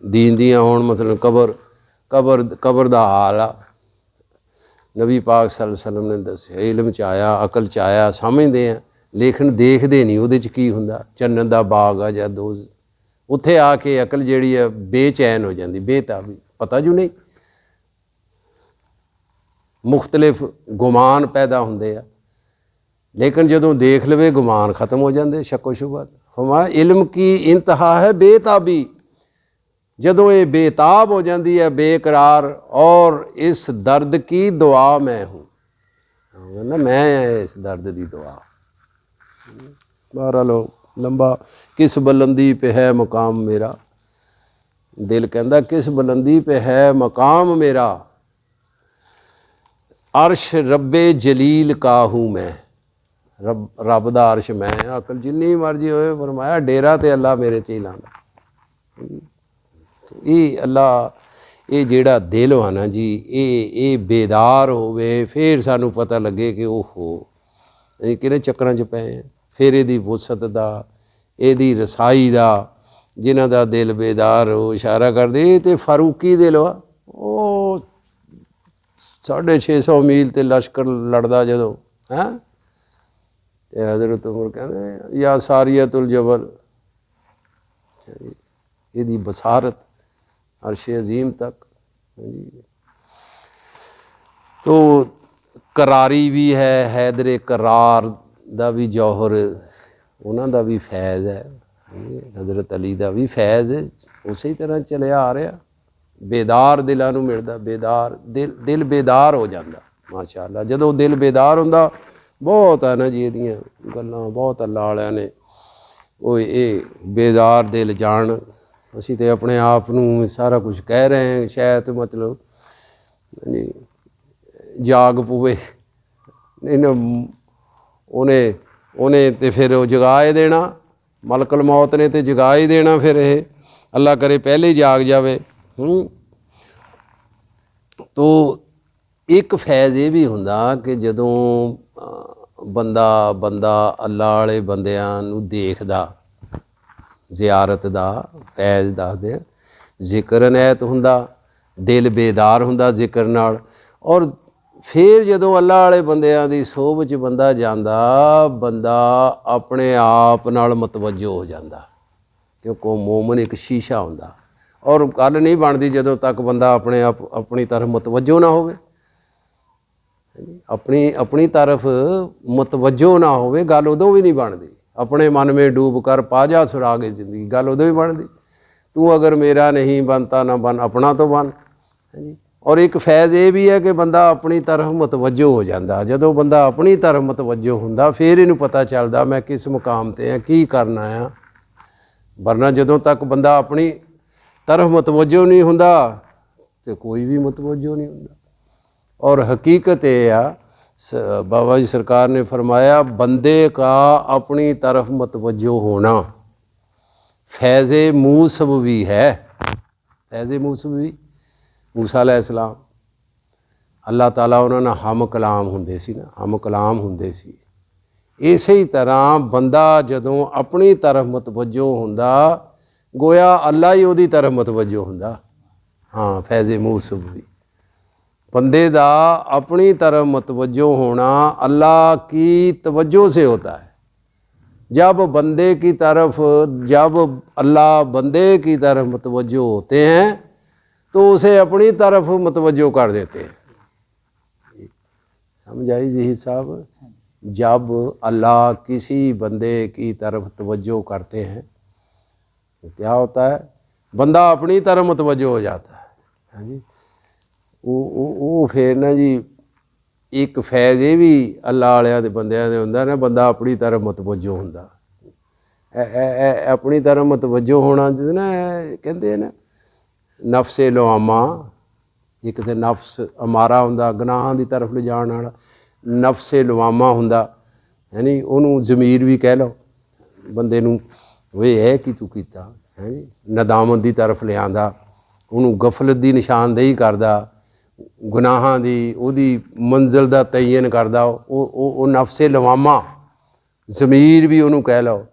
ਦੀਨ ਦੀਆਂ ਹੋਣ। ਮਸਲਨ ਕਬਰ ਦਾ ਹਾਲ ਆ, ਨਬੀ ਪਾਕ ਸੱਲੱਲਾਹੁ ਅਲੈਹਿ ਵਸੱਲਮ ਨੇ ਦੱਸਿਆ, ਇਲਮ ਚ ਆਇਆ, ਅਕਲ ਚ ਆਇਆ, ਸਮਝਦੇ ਆ, ਲੇਕਿਨ ਦੇਖਦੇ ਨਹੀਂ ਉਹਦੇ 'ਚ ਕੀ ਹੁੰਦਾ। ਜੰਨਤ ਦਾ ਬਾਗ ਆ ਜਾਂ ਦੋਜ਼, ਉੱਥੇ ਆ ਕੇ ਅਕਲ ਜਿਹੜੀ ਆ ਬੇਚੈਨ ਹੋ ਜਾਂਦੀ, ਬੇਤਾਬੀ, ਪਤਾ ਜੂ ਨਹੀਂ, ਮੁਖਤਲਿਫ ਗੁਮਾਨ ਪੈਦਾ ਹੁੰਦੇ ਆ। ਲੇਕਿਨ ਜਦੋਂ ਦੇਖ ਲਵੇ ਗੁਮਾਨ ਖਤਮ ਹੋ ਜਾਂਦੇ, ਸ਼ੱਕੋ ਸ਼ੁਬਾ। ਫਰਮਾਇਆ ਇਲਮ ਕੀ ਇੰਤਹਾ ਹੈ ਬੇਤਾਬੀ, ਜਦੋਂ ਇਹ ਬੇਤਾਬ ਹੋ ਜਾਂਦੀ ਹੈ, ਬੇਕਰਾਰ, ਔਰ ਇਸ ਦਰਦ ਕੀ ਦੁਆ ਮੈਂ ਹੂੰ, ਕਹਿੰਦਾ ਮੈਂ ਇਸ ਦਰਦ ਦੀ ਦੁਆ। ਬਹਰਹਾਲ ਲੰਬਾ, ਕਿਸ ਬੁਲੰਦੀ पे है मुकाम मेरा, ਦਿਲ ਕਹਿੰਦਾ ਕਿਸ ਬੁਲੰਦੀ पे है मकाम मेरा, ਅਰਸ਼ ਰੱਬੇ ਜਲੀਲ ਕਾ ਹੂੰ ਮੈਂ, ਰੱਬ ਦਾ ਅਰਸ਼ ਮੈਂ। ਅਕਲ ਜਿੰਨੀ ਮਰਜ਼ੀ ਹੋਵੇ, ਫਰਮਾਇਆ ਡੇਰਾ ਤੇ ਅੱਲਾ ਮੇਰੇ 'ਚ ਹੀ ਲਾਉਂਦਾ। ਇਹ ਅੱਲਾ, ਇਹ ਜਿਹੜਾ ਦਿਲ ਵਾ ਨਾ ਜੀ, ਇਹ ਬੇਦਾਰ ਹੋਵੇ, ਫਿਰ ਸਾਨੂੰ ਪਤਾ ਲੱਗੇ ਕਿ ਓਹੋ ਇਹ ਕਿਹੜੇ ਚੱਕਰਾਂ 'ਚ ਪਏ ਆ। ਫਿਰ ਇਹਦੀ ਵੁਸਅਤ ਦਾ, ਇਹਦੀ ਰਸਾਈ ਦਾ, ਜਿਨ੍ਹਾਂ ਦਾ ਦਿਲ ਬੇਦਾਰ ਉਹ ਇਸ਼ਾਰਾ ਕਰਦੇ, ਇਹ ਤਾਂ ਫਾਰੂਕੀ ਦਿਲ ਵਾ। ਉਹ 650 ਮੀਲ 'ਤੇ ਲਸ਼ਕਰ ਲੜਦਾ ਜਦੋਂ, ਹੈਂ, ਅਤੇ ਹਜ਼ਰਤ ਉਮਰ ਕਹਿੰਦੇ ਯਾ ਸਾਰੀਅਤੁਲ ਜਬਲ, ਇਹਦੀ ਬਸਾਰਤ ਅਰਸ਼ ਅਜ਼ੀਮ ਤੱਕ। ਤੋ ਕਰਾਰੀ ਵੀ ਹੈ, ਹੈਦਰ ਕਰਾਰ ਦਾ ਵੀ ਜੌਹਰ, ਉਹਨਾਂ ਦਾ ਵੀ ਫੈਜ਼ ਹੈ, ਹਜ਼ਰਤ ਅਲੀ ਦਾ ਵੀ ਫੈਜ਼ ਉਸੇ ਤਰ੍ਹਾਂ ਚਲਿਆ ਆ ਰਿਹਾ। ਬੇਦਾਰ ਦਿਲਾਂ ਨੂੰ ਮਿਲਦਾ, ਬੇਦਾਰ ਦਿਲ ਬੇਦਾਰ ਹੋ ਜਾਂਦਾ। ਮਾਸ਼ਾ ਅੱਲਾ, ਜਦੋਂ ਦਿਲ ਬੇਦਾਰ ਹੁੰਦਾ, ਬਹੁਤ ਹੈ ਨਾ ਜੀ ਇਹਦੀਆਂ ਗੱਲਾਂ, ਬਹੁਤ ਅੱਲਾ ਵਾਲਿਆਂ ਨੇ ਉਹ ਇਹ ਬੇਦਾਰ ਦਿਲ ਜਾਣ। ਅਸੀਂ ਤਾਂ ਆਪਣੇ ਆਪ ਨੂੰ ਸਾਰਾ ਕੁਛ ਕਹਿ ਰਹੇ ਹਾਂ, ਸ਼ਾਇਦ ਮਤਲਬ ਜਾਗ ਪਵੇ ਨਹੀਂ, ਉਹਨੇ ਤੇ ਫਿਰ ਉਹ ਜਗਾ ਹੀ ਦੇਣਾ, ਮਲਕਲ ਮੌਤ ਨੇ ਤੇ ਜਗਾ ਹੀ ਦੇਣਾ। ਫਿਰ ਇਹ ਅੱਲਾ ਕਰੇ ਪਹਿਲੇ ਹੀ ਜਾਗ ਜਾਵੇ। ਤੋ ਇੱਕ ਫੈਜ਼ ਇਹ ਵੀ ਹੁੰਦਾ ਕਿ ਜਦੋਂ ਬੰਦਾ ਅੱਲਾ ਵਾਲੇ ਬੰਦਿਆਂ ਨੂੰ ਦੇਖਦਾ, ਜ਼ਿਆਰਤ ਦਾ ਫੈਜ਼ ਦੱਸਦੇ, ਜ਼ਿਕਰ ਨੈਤ ਹੁੰਦਾ, ਦਿਲ ਬੇਦਾਰ ਹੁੰਦਾ ਜ਼ਿਕਰ ਨਾਲ। ਔਰ ਫਿਰ ਜਦੋਂ ਅੱਲਾ ਵਾਲੇ ਬੰਦਿਆਂ ਦੀ ਸੋਭ 'ਚ ਬੰਦਾ ਜਾਂਦਾ, ਬੰਦਾ ਆਪਣੇ ਆਪ ਨਾਲ ਮਤਵੱਜੋ ਹੋ ਜਾਂਦਾ, ਕਿਉਂਕਿ ਮੋਮਨ ਇੱਕ ਸ਼ੀਸ਼ਾ ਹੁੰਦਾ। ਔਰ ਗੱਲ ਨਹੀਂ ਬਣਦੀ ਜਦੋਂ ਤੱਕ ਬੰਦਾ ਆਪਣੇ ਆਪ ਆਪਣੀ ਤਰਫ ਮਤਵੱਜੋ ਨਾ ਹੋਵੇ, ਆਪਣੀ ਤਰਫ ਮਤਵੱਜੋ ਨਾ ਹੋਵੇ, ਗੱਲ ਉਦੋਂ ਵੀ ਨਹੀਂ ਬਣਦੀ। ਆਪਣੇ ਮਨ ਮੇ ਡੂਬ ਕਰ ਪਾ ਜਾ ਸੁਰਾਗੇ ਜ਼ਿੰਦਗੀ, ਗੱਲ ਉਦੋਂ ਹੀ ਬਣਦੀ। ਤੂੰ ਅਗਰ ਮੇਰਾ ਨਹੀਂ ਬਣਤਾ ਨਾ ਬਣ, ਆਪਣਾ ਤੋਂ ਬਣ। ਹਾਂਜੀ। ਔਰ ਇੱਕ ਫੈਜ਼ ਇਹ ਵੀ ਹੈ ਕਿ ਬੰਦਾ ਆਪਣੀ ਤਰਫ ਮਤਵੱਜੋ ਹੋ ਜਾਂਦਾ। ਜਦੋਂ ਬੰਦਾ ਆਪਣੀ ਤਰਫ ਮਤਵੱਜੋ ਹੁੰਦਾ, ਫਿਰ ਇਹਨੂੰ ਪਤਾ ਚੱਲਦਾ ਮੈਂ ਕਿਸ ਮੁਕਾਮ 'ਤੇ ਹਾਂ, ਕੀ ਕਰਨਾ ਆ। ਵਰਨਾ ਜਦੋਂ ਤੱਕ ਬੰਦਾ ਆਪਣੀ ਤਰਫ ਮਤਵੱਜੋ ਨਹੀਂ ਹੁੰਦਾ ਤੇ ਕੋਈ ਵੀ ਮਤਵੱਜੋ ਨਹੀਂ ਹੁੰਦਾ। ਔਰ ਹਕੀਕਤ ਇਹ ਆ, ਬਾਬਾ ਜੀ ਸਰਕਾਰ ਨੇ ਫਰਮਾਇਆ ਬੰਦੇ ਕਾ ਆਪਣੀ ਤਰਫ ਮਤਵੱਜੋ ਹੋਣਾ फैज़ मूसब भी है। फैज़ मूसब भी मूसा अलैहिस्सलाम, अल्लाह ताला उन्होंने ना हम कलाम हुंदे सी ना, हम कलाम हुंदे सी। इस ही तरह बंदा जदों अपनी तरफ मतवज्जो हुंदा, गोया अल्लाह ही उहदी तरफ मतवज्जो हुंदा। हाँ, फैज़ मूसब भी बंदे दा अपनी तरफ मतवज्जो होना अल्लाह की तवज्जो से होता है। जब बंदे की तरफ, जब अल्लाह बंदे की तरफ मुतवज्जो होते हैं तो उसे अपनी तरफ मुतवज्जो कर देते हैं। समझ आई जी साहब? जब अल्लाह किसी बंदे की तरफ तवज्जो करते हैं तो क्या होता है, बंदा अपनी तरफ मुतवज्जो हो जाता है। हाँ जी, वो फिर ना जी एक फैज़ ये भी अल्लाह वालियां दे बंदियां दे हुंदा ना, बंदा अपनी तरफ मतवज्जो हुंदा। ਆਪਣੀ ਤਰਫ ਮਤਵੱਜੋ ਹੋਣਾ ਨਾ ਕਹਿੰਦੇ ਨਾ ਨਫਸੇ ਲਵਾਮਾ, ਇੱਕ ਤਾਂ ਨਫਸ ਅਮਾਰਾ ਹੁੰਦਾ ਗੁਨਾਹਾਂ ਦੀ ਤਰਫ ਲਿਜਾਣ ਵਾਲਾ, ਨਫਸੇ ਲਵਾਮਾ ਹੁੰਦਾ ਹੈਨੀ, ਉਹਨੂੰ ਜ਼ਮੀਰ ਵੀ ਕਹਿ ਲਓ ਬੰਦੇ ਨੂੰ, ਉਹ ਇਹ ਕੀ ਤੂੰ ਕੀਤਾ ਹੈਨੀ, ਨਦਾਮਤ ਦੀ ਤਰਫ ਲਿਆਂਦਾ, ਉਹਨੂੰ ਗਫਲਤ ਦੀ ਨਿਸ਼ਾਨਦੇਹੀ ਕਰਦਾ, ਗੁਨਾਹਾਂ ਦੀ ਉਹਦੀ ਮੰਜ਼ਿਲ ਦਾ ਤਯਨ ਕਰਦਾ, ਉਹ ਨਫਸੇ ਲਵਾਮਾ, ਜ਼ਮੀਰ ਵੀ ਉਹਨੂੰ ਕਹਿ ਲਓ।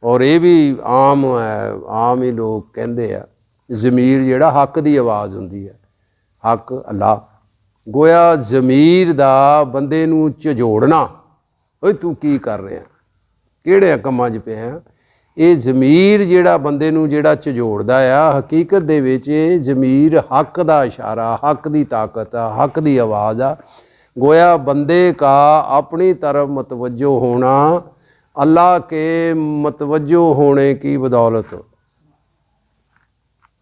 ਔਰ ਇਹ ਵੀ ਆਮ ਹੈ, ਆਮ ਹੀ ਲੋਕ ਕਹਿੰਦੇ ਆ ਜ਼ਮੀਰ ਜਿਹੜਾ ਹੱਕ ਦੀ ਆਵਾਜ਼ ਹੁੰਦੀ ਹੈ, ਹੱਕ ਅੱਲਾ। ਗੋਇਆ ਜ਼ਮੀਰ ਦਾ ਬੰਦੇ ਨੂੰ ਝਿਜੋੜਨਾ, ਓਏ ਤੂੰ ਕੀ ਕਰ ਰਿਹਾ, ਕਿਹੜੇ ਕੰਮਾਂ 'ਚ ਪਿਆ, ਇਹ ਜ਼ਮੀਰ ਜਿਹੜਾ ਬੰਦੇ ਨੂੰ ਜਿਹੜਾ ਝਿਜੋੜਦਾ ਆ, ਹਕੀਕਤ ਦੇ ਵਿੱਚ ਇਹ ਜ਼ਮੀਰ ਹੱਕ ਦਾ ਇਸ਼ਾਰਾ, ਹੱਕ ਦੀ ਤਾਕਤ ਆ, ਹੱਕ ਦੀ ਆਵਾਜ਼ ਆ। गोया बंदे का अपनी तरफ मतवज्जो होना अल्लाह के मतवज्जो होने की बदौलत,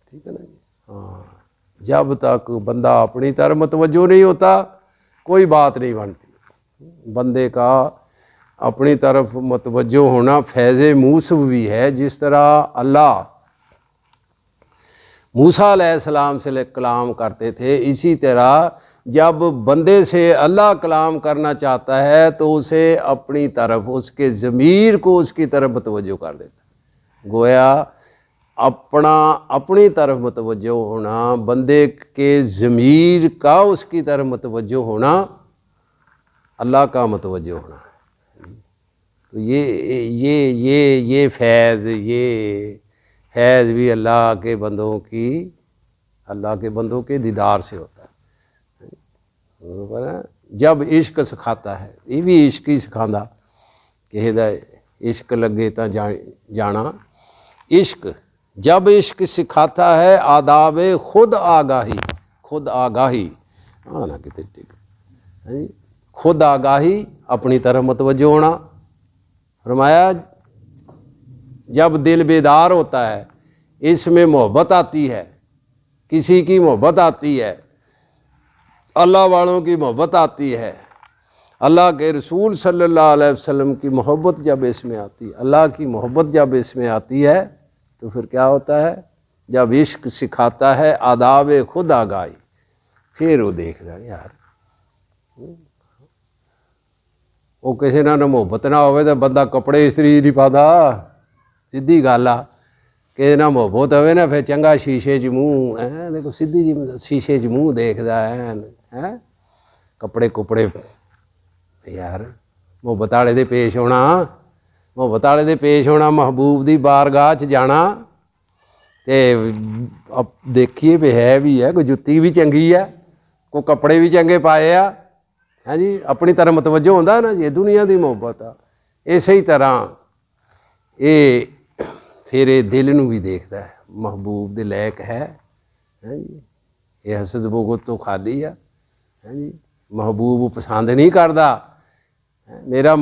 ठीक है ना जी। हाँ, जब तक बंदा अपनी तरफ मतवज्जो नहीं होता कोई बात नहीं बनती। बंदे का अपनी तरफ मतवज्जो होना फैज़ मूसव भी है। जिस तरह अल्लाह मूसा अलैहिस्सलाम से कलाम करते थे, इसी तरह जब बंदे से अल्लाह कलाम करना चाहता है तो उसे अपनी तरफ, उसके ज़मीर को उसकी तरफ मतवज्जो कर देता। गोया अपना अपनी तरफ मतवज्जो होना, बंदे के ज़मीर का उसकी तरफ मतवज्जो होना, अल्लाह का मतवज्जो होना। तो ये फैज़, ये फैज़ भी अल्लाह के बंदों की, अल्लाह के बंदों के दीदार से होता है। जब इश्क सिखाता है, ये भी इश्क ही सिखांदा, किसी दा इश्क लगे तो जाना। इश्क जब इश्क सिखाता है आदाब खुद आगाही, खुद आगाही ना कितने ठीक है, खुद आगाही, अपनी तरफ मतवज्जो होना। फरमाया जब दिल बेदार होता है, इसमें मोहब्बत आती है, किसी की मोहब्बत आती है, अल्लाह वालों की मोहब्बत आती है, अल्लाह के रसूल सल्लल्लाहु अलैहि वसल्लम की मोहब्बत जब इसमें आती है, अल्लाह की मोहब्बत जब इसमें आती है, तो फिर क्या होता है, जब इश्क सिखाता है आदाब खुद आगाही, फिर वो देख रहा है यार वो किसी ना मुहब्बत ना हो तो बंदा कपड़े इस्त्री नहीं पाता, सीधी गल आ। किसी ना मुहब्बत हो ना फिर चंगा शीशे च मूँह है, देखो सीधी जी शीशे च मूँह देखता है कपड़े कुपड़े यार। मुहब्बत आले दे पेश होना, मुहब्बत आले दे पेश होना, महबूब दी बारगाह च जाना, ते देखिए भी है कोई जुत्ती भी चंगी है, कोई कपड़े भी चंगे पाए आ, है जी, अपनी तरह मतवज्जो होंदा ना जी, दुनिया की मुहब्बत आ। इस ही तरह ये फिर ये दिल नूं भी देखता है, महबूब दे लायक है जी, ये हसद बुग़्ज़ तो खाली है जी। महबूब पसंद नहीं करता, मेरा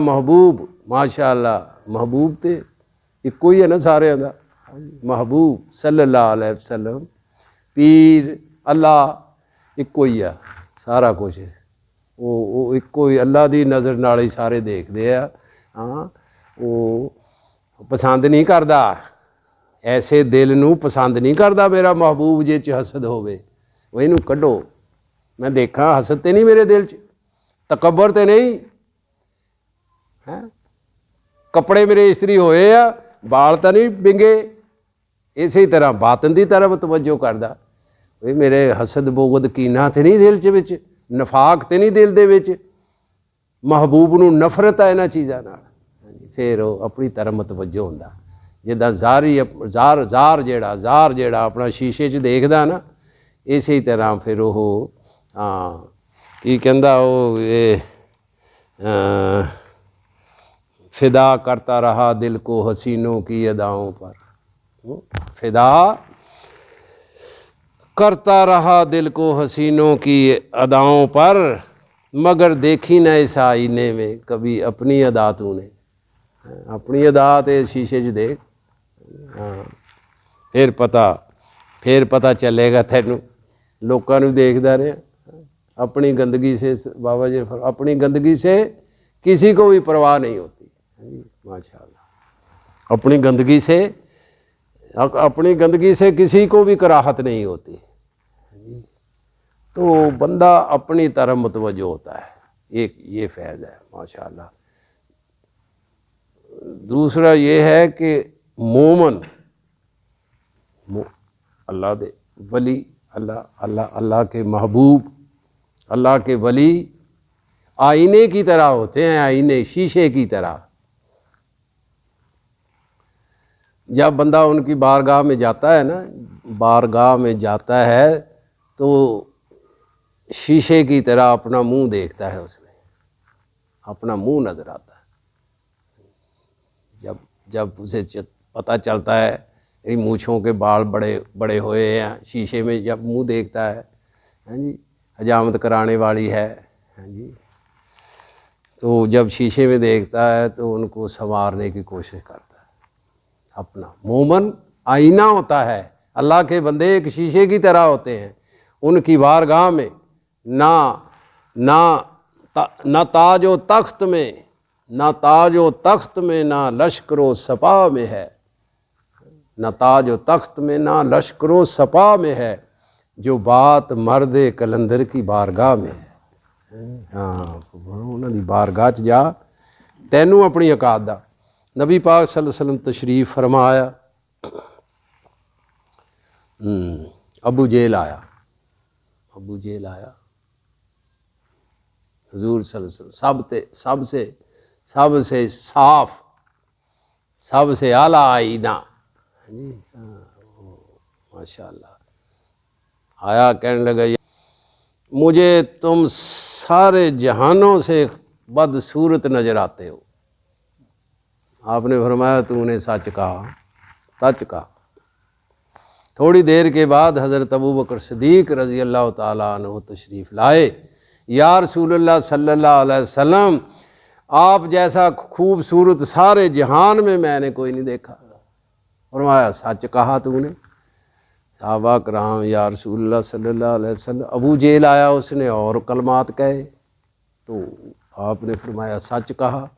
महबूब माशाअल्लाह, महबूब तो इको ही है ना सारे दा, महबूब सल्लल्लाहु अलैहि वसल्लम, पीर अल्लाह इको ही है, सारा कुछ वो इको ही, अल्लाह की नज़र नाल ही सारे देखते हैं। हाँ, वो पसंद नहीं करता, ऐसे दिल नूं पसंद नहीं करता मेरा महबूब जे च हसद होवे, वो इनू कढ़ो। मैं देखा हसद तो नहीं मेरे दिल च, तकबर तो नहीं है, कपड़े मेरे इस्त्री होए आ, बाल तो नहीं बिंगे, इसी तरह बातन की तरफ तवज्जो करदा। वे मेरे हसद बुग़्ज़ कीना तो नहीं दिल च विच, नफाक तो नहीं दिल दे विच, महबूब नूं नफरत है इन्हां चीज़ां नाल, फिर वो अपनी तरफ मतवज्जो हुंदा। जिद्दां ज़ार जेड़ा अपना शीशे च देखदा ना, इसी तरह फिर वो की कहंदा वो ये फिदा करता रहा दिल को हसीनों की अदाओं पर, फिदा करता रहा दिल को हसीनों की अदाओं पर, मगर देखी न इस आईने में कभी अपनी अदा तूने। अपनी अदा तो शीशे च देख, हाँ, फिर पता चलेगा तेनू। लोगों नूं देखदा रहे, अपनी गंदगी से बाबा जी, अपनी गंदगी से किसी को भी परवाह नहीं होती। माशाल्लाह। अपनी गंदगी से किसी को भी कराहत नहीं होती, तो बंदा अपनी तरफ मुतवज्जो होता है। एक ये फैज़ है माशाल्लाह। दूसरा ये है कि मोमन अल्लाह दे वली, अल्लाह के महबूब, अल्लाह के वली आईने की तरह होते हैं, आईने शीशे की तरह। जब बंदा उनकी बारगाह में जाता है ना, बारगाह में जाता है तो शीशे की तरह अपना मुंह देखता है, उसमें अपना मुंह नजर आता है। जब उसे पता चलता है मेरी मूँछों के बाल बड़े बड़े हुए हैं, शीशे में जब मुंह देखता है, हाँ जी, हजामत कराने वाली है, हाँ जी, तो जब शीशे में देखता है तो उनको संवारने की कोशिश करता है। अपना मोमन आईना होता है। अल्लाह के बंदे एक शीशे की तरह होते हैं। उनकी बारगाह में ना ताजो तख्त में, ना ताजो तख्त में, ना लश्करो सपा में है, ना ताजो तख्त में, ना लश्करो सपा में है, जो बात मर्द कलंदर की बारगाह में है। हाँ, उन्होंने दी बारगाह च जा, तैनू अपनी औकात दा। नबी पाक सल्लल्लाहु अलैहि वसल्लम तशरीफ फरमाया, अबू जेल आया, हुजूर सल्लल्लाहु अलैहि वसल्लम सबसे साफ, सबसे आला आईना, माशाल्लाह। आया, कहने लगा मुझे तुम सारे जहानों से बदसूरत नज़र आते हो। आपने फरमाया तूने सच कहा, सच कहा। थोड़ी देर के बाद हज़रत अबू बकर सिद्दीक़ रज़ी अल्लाह ताला अन्हु तशरीफ़ लाए। या रसूलुल्लाह सल्लल्लाहु अलैहि वसल्लम, आप जैसा खूबसूरत सारे जहान में मैंने कोई नहीं देखा। फरमाया सच कहा तूने। साहबा कराम, या रसूलुल्लाह सल्लल्लाहु अलैहि वसल्लम, अबू जेल आया, उसने और कलमात कहे, तो आपने फरमाया सच कहा।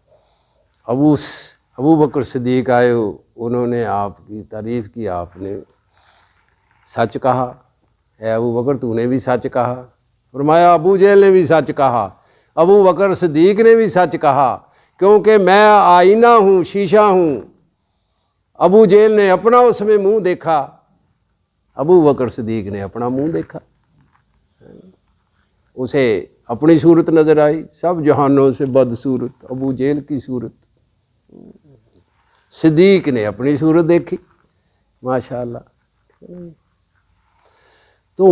अबू बकर सिद्दीक़ आए, उन्होंने आपकी तारीफ़ की, आपने सच कहा। है अबू बकर, तूने भी सच कहा। फरमाया अबू जेल ने भी सच कहा, अबू बकर सिद्दीक़ ने भी सच कहा, क्योंकि मैं आईना हूँ, शीशा हूँ। अबू जेल ने अपना उसमें मुंह देखा, अबू बकर सिद्दीक़ ने अपना मुंह देखा, उसे अपनी सूरत नज़र आई। सब जहानों से बदसूरत अबू जेल की सूरत। सिद्दीक़ ने अपनी सूरत देखी, माशाअल्लाह। तो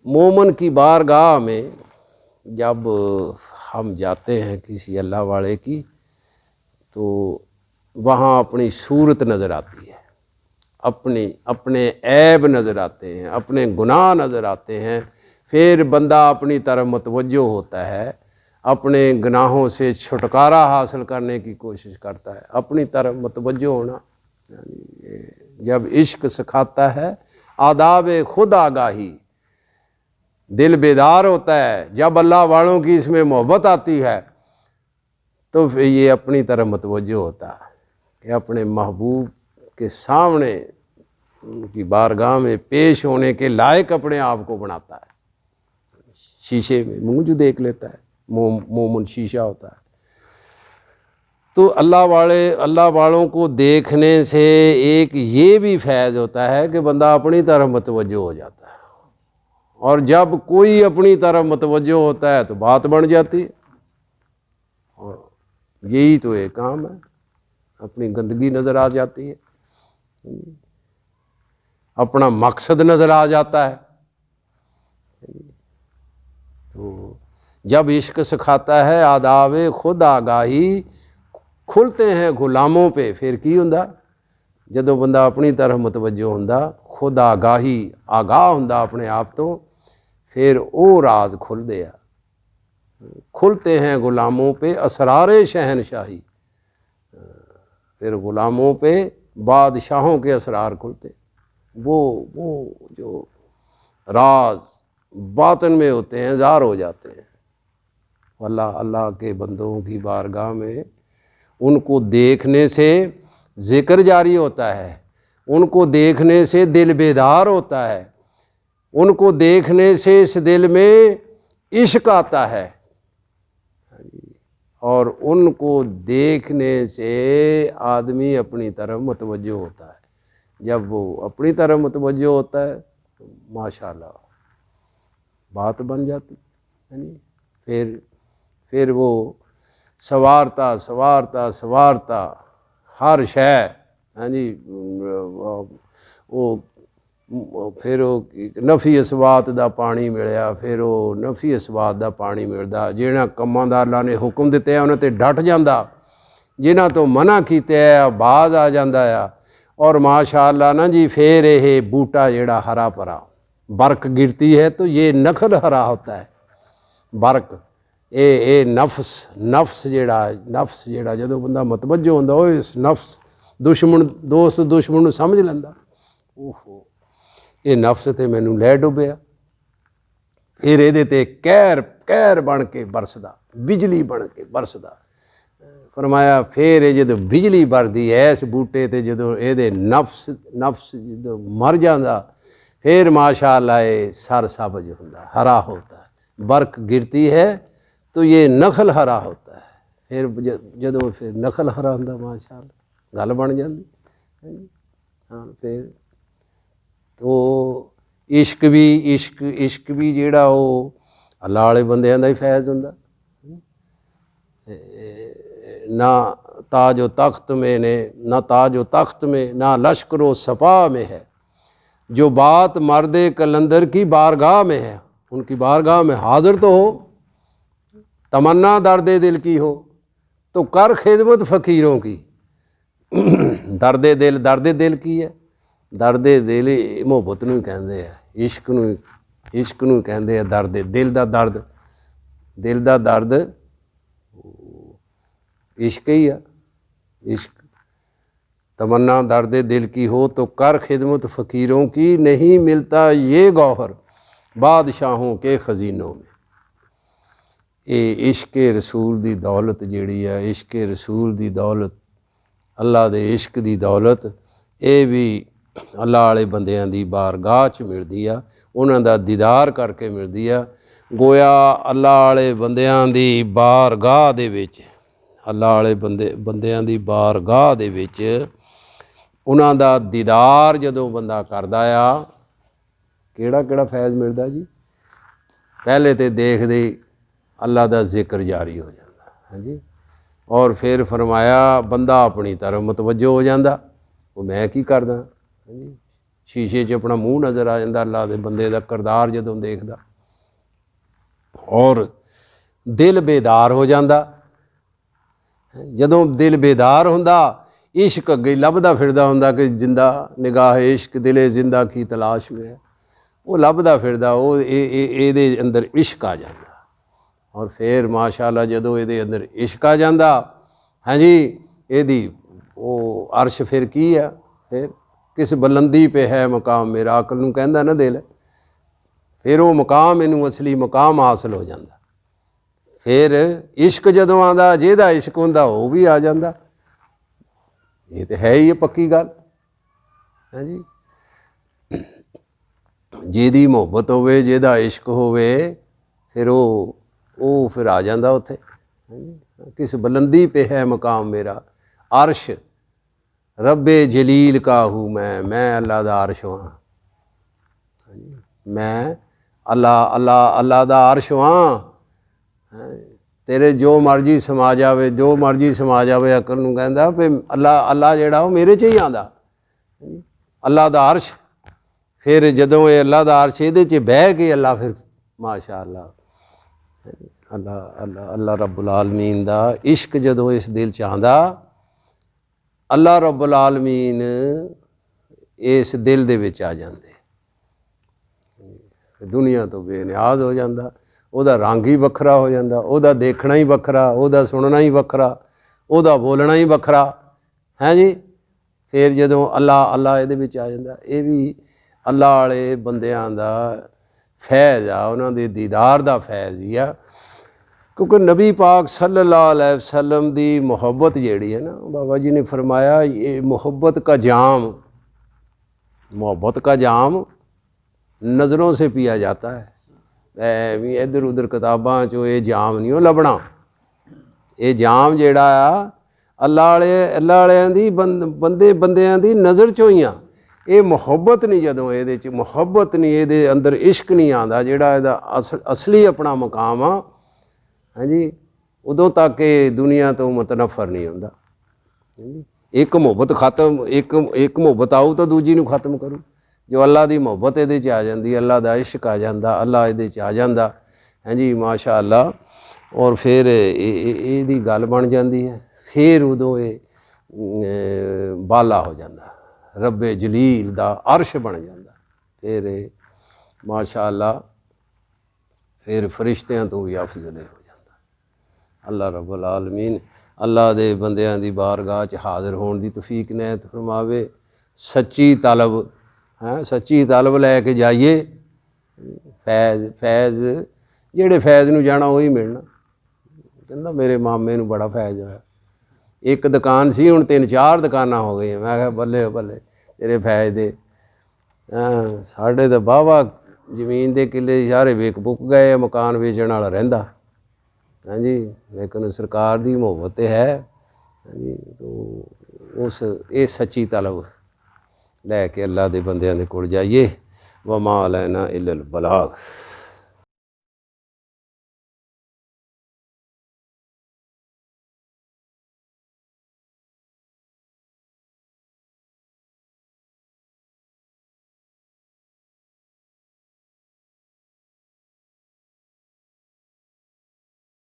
मोमन की बारगाह में जब हम जाते हैं किसी अल्लाह वाले की, तो वहाँ अपनी सूरत नज़र आती है, अपने ऐब नज़र आते हैं, अपने गुनाह नज़र आते हैं। फिर बंदा अपनी तरफ मुतवज्जो होता है, अपने गुनाहों से छुटकारा हासिल करने की कोशिश करता है। अपनी तरफ मुतवज्जो होना, जब इश्क सिखाता है आदाब खुद आगाही, दिल बेदार होता है। जब अल्लाह वालों की इसमें मोहब्बत आती है तो फिर ये अपनी तरफ मुतवज्जो होता है कि अपने महबूब के सामने उनकी बारगाह में पेश होने के लायक अपने आप को बनाता है। शीशे में मुंह जो देख लेता है, मोमन शीशा होता है। तो अल्लाह वालों को देखने से एक ये भी फैज़ होता है कि बंदा अपनी तरफ मुतवज्जो हो जाता है, और जब कोई अपनी तरफ मुतवज्जो होता है तो बात बन जाती है। और यही तो एक काम है, अपनी गंदगी नज़र आ जाती है, अपना मकसद नज़र आ जाता है। तो जब इश्क सिखाता है आदाब खुद आगाही, खुलते हैं गुलामों पे। फिर की हुंदा, जदों बंदा अपनी तरफ मुतवज्जो हुंदा, खुद आगाही, आगाह हुंदा अपने आप तो, फिर वो राज खुलदे आ, खुलते हैं गुलामों पे असरारे शहनशाही। फिर गुलामों पे बादशाहों के असरार खुलते। वो जो राज बातन में होते हैं ज़ाहिर हो जाते हैं। अल्लाह के बंदों की बारगाह में उनको देखने से ज़िक्र जारी होता है, उनको देखने से दिल बेदार होता है, उनको देखने से इस दिल में इश्क आता है, और उनको देखने से आदमी अपनी तरफ मुतवज्जो होता है। जब वो अपनी तरफ मुतवज्जो होता है तो माशाल्लाह बात बन जाती है नहीं। फिर वो सवारता सवारता सवारता हर शय, हाँ जी, वो फिर नफी इसबात का पानी मिलिया, फिर वो नफी इसबात का पानी मिलता। जिन्होंने कमां दा अल्लाह ने हुक्म दिते हैं उन्होंने डट जाता, जिन्हों तो मना किया बाज आ जाता है। और माशाअल्लाह ना जी फिर ये बूटा जिहड़ा हरा भरा बरक गिरती है तो ये नखल हरा होता है। बरक ये नफ्स जिहड़ा जदों बंदा मतवज्जो होंदा वो इस नफ्स दोस्त दुश्मन नूं समझ लैंदा, ओहो ये नफ्स ते मैनू लै डुबिया। फिर ये ते कहर बन के बरसदा, बिजली बन के बरसदा। फरमाया फिर ये जदों बिजली बरदी है इस बूटे ते, जदों ये नफ्स जदों मर जाता, फिर माशाअल्लाह ये सर सबज होंदा, हरा होता है। बरक गिरती है तो ये नखल हरा होता है। फिर जदों फिर नखल हरा होंदा माशाअल्लाह गल बन जाती। हाँ फिर तो इश्क भी जिहड़ा वो अल्लाह वाले बंदियां दा ही फैज़ हुंदा। ना ताजो तख्त में ने ना ताजो तख्त में ना लश्करो सपा में है, जो बात मर्द कलंदर की बारगाह में है। उनकी बारगाह में हाजिर तो हो, तमन्ना दर्द दिल की हो तो कर खिदमत फ़कीरों की। दर्द दिल की है, दर्द दिल मुहब्बत नूं कहंदे आ, इश्क नूं कहंदे आ दर्द दिल दा दर्द इश्क ही आ। इश्क तमन्ना दर्द दिल की हो तो कर खिदमत फ़कीरों की, नहीं मिलता ये गौहर बादशाहों के ख़ज़ीनों में। ये इश्क रसूल दी दौलत जिहड़ी आ, इश्क रसूल दी दौलत, अल्लाह दे इश्क दी दौलत, ये भी अल्लाह वाले बंदियां दी बारगाह च मिलदी आ, उन्हां दा दीदार करके मिलदी आ। गोया अल्लाह वाले बंदियां दी बारगाह दे विच, अल्लाह वाले बंदियां दी बारगाह दे विच उन्हां दा दीदार जदों बंदा करदा आ, किहड़ा फैज़ मिलदा जी। पहले तो देखदे अल्लाह दा जिक्र जारी हो जाता, हाँ जी। और फिर फरमाया बंदा अपनी तरफ मुतवज्जो हो जाता, वो मैं की करदा, हाँ जी। शीशे च अपना मूँह नज़र आ जाता अल्लाह दे बंदे दा किरदार जदों देखदा, और दिल बेदार हो जाता। जदों दिल बेदार हुंदा इश्क अगे लभदा फिरदा हुंदा कि जिंदा निगाह इश्क दिले जिंदा की तलाश में है। वो लभदा फिरदा, वो ये अंदर इश्क आ जाता। और फिर माशाअल्लाह जदों ये अंदर इश्क आ जाता, हाँ जी, यदी वो अर्श फिर की है, फिर किस बुलंदी पे है मकाम मेरा, अकल नूं कहंदा ना दिल, फिर वो मकाम इनू असली मकाम हासिल हो जाता। फिर इश्क जदों आंदा, जिहदा इश्क हुंदा वो भी आ जाता। ये तो है ही पक्की गल, हाँ जी। जिहदी मुहब्बत होवे, जिहदा इश्क होवे, फिर वो फिर आ जाता उत्थे। किस बुलंदी पे है मकाम मेरा, अर्श रब्बे जलील का हूँ मैं अल्लाह दा अर्श हाँ, मैं अल्लाह दा अर्श हाँ। तेरे जो मर्जी समा जावे, अकल नूं कहंदा भी अल्लाह जिहड़ा वो मेरे च ही आंदा, अल्लाह दा अर्श। फिर जदों ये अल्लाह दा अर्श इहदे च बह के अल्लाह फिर माशाअल्लाह अल्लाह रब्बुल आलमीन दा इश्क जदों इस दिल च आंदा, अल्लाह रब्बुल आलमीन इस दिल दे विच आ जांदे, दुनिया तो बेनियाज हो जाता। ਉਹਦਾ रंग ही वखरा हो जाता, ਉਹਦਾ देखना ही वखरा, ਉਹਦਾ सुनना ही वखरा, ਉਹਦਾ बोलना ही वखरा, है जी। फिर जदों अल्लाह ਇਹਦੇ ਵਿੱਚ आ जाता, ये भी अल्लाह वाले बंदियां दा फैज़ आ, उन्हां दे दीदार दा फैज़ ही आ। क्योंकि नबी पाक सल्लल्लाहु अलैहि वसल्लम दी मोहब्बत जेड़ी है ना, बाबा जी ने फरमाया ये मोहब्बत का जाम नज़रों से पिया जाता है। भी इधर उधर किताबां चो ये जाम नहीं लभना। ये जाम जेड़ा आ अल्लाह वालियां दी बंदियां दी नज़र चों ही आ। ये मुहब्बत नहीं, जदों ये मुहब्बत नहीं, ये अंदर इश्क नहीं आता जेड़ा इहदा असली अपना मकाम आ, हाँ जी, उदों तक ये दुनिया तो मुतनफर नहीं होंदा। एक मुहब्बत खत्म, एक मुहब्बत आऊ तो दूजी नूं खत्म करूँ। जो अल्लाह दी मुहब्बत ये आ जाती, अल्लाह दा इश्क आ जाता, अल्लाह ये आ जाता, हाँ जी, माशा अल्लाह। और फिर ये गल बन जाती है। फिर उदों ये बाला हो जाता, रब्बे जलील दा अर्श बन जाता। फिर माशा अल्लाह फिर फरिश्तियां तो भी अफजल हो जाता। अल्लाह रब्बुल आलमीन अल्लाह दे बंदियां दी बारगाह च हाज़र होने की तौफीक इनायत फरमावे। सच्ची तलब, हाँ, सच्ची तलब लैके जाइए। फैज़ जेड़े फैज़ नूं जाना वही मिलना। कहंदा मेरे मामे नूं बड़ा फैज़ होया। एक दुकान सी, हुण 3-4 दुकानां हो गई। मैं कहा बल्ले बल्ले तेरे फैज़ दे। साढ़े तो वाहवा जमीन के किले सारे विक बुक गए, मकान वेचण वाला रहिंदा, हाँ जी, लेकिन सरकार की मुहब्बत है, हाँ जी। तो उस ये सच्ची तलब लैके अल्लाह के बंदियां दे कोल जाइए। वमा अलैना इल्लल बलाग।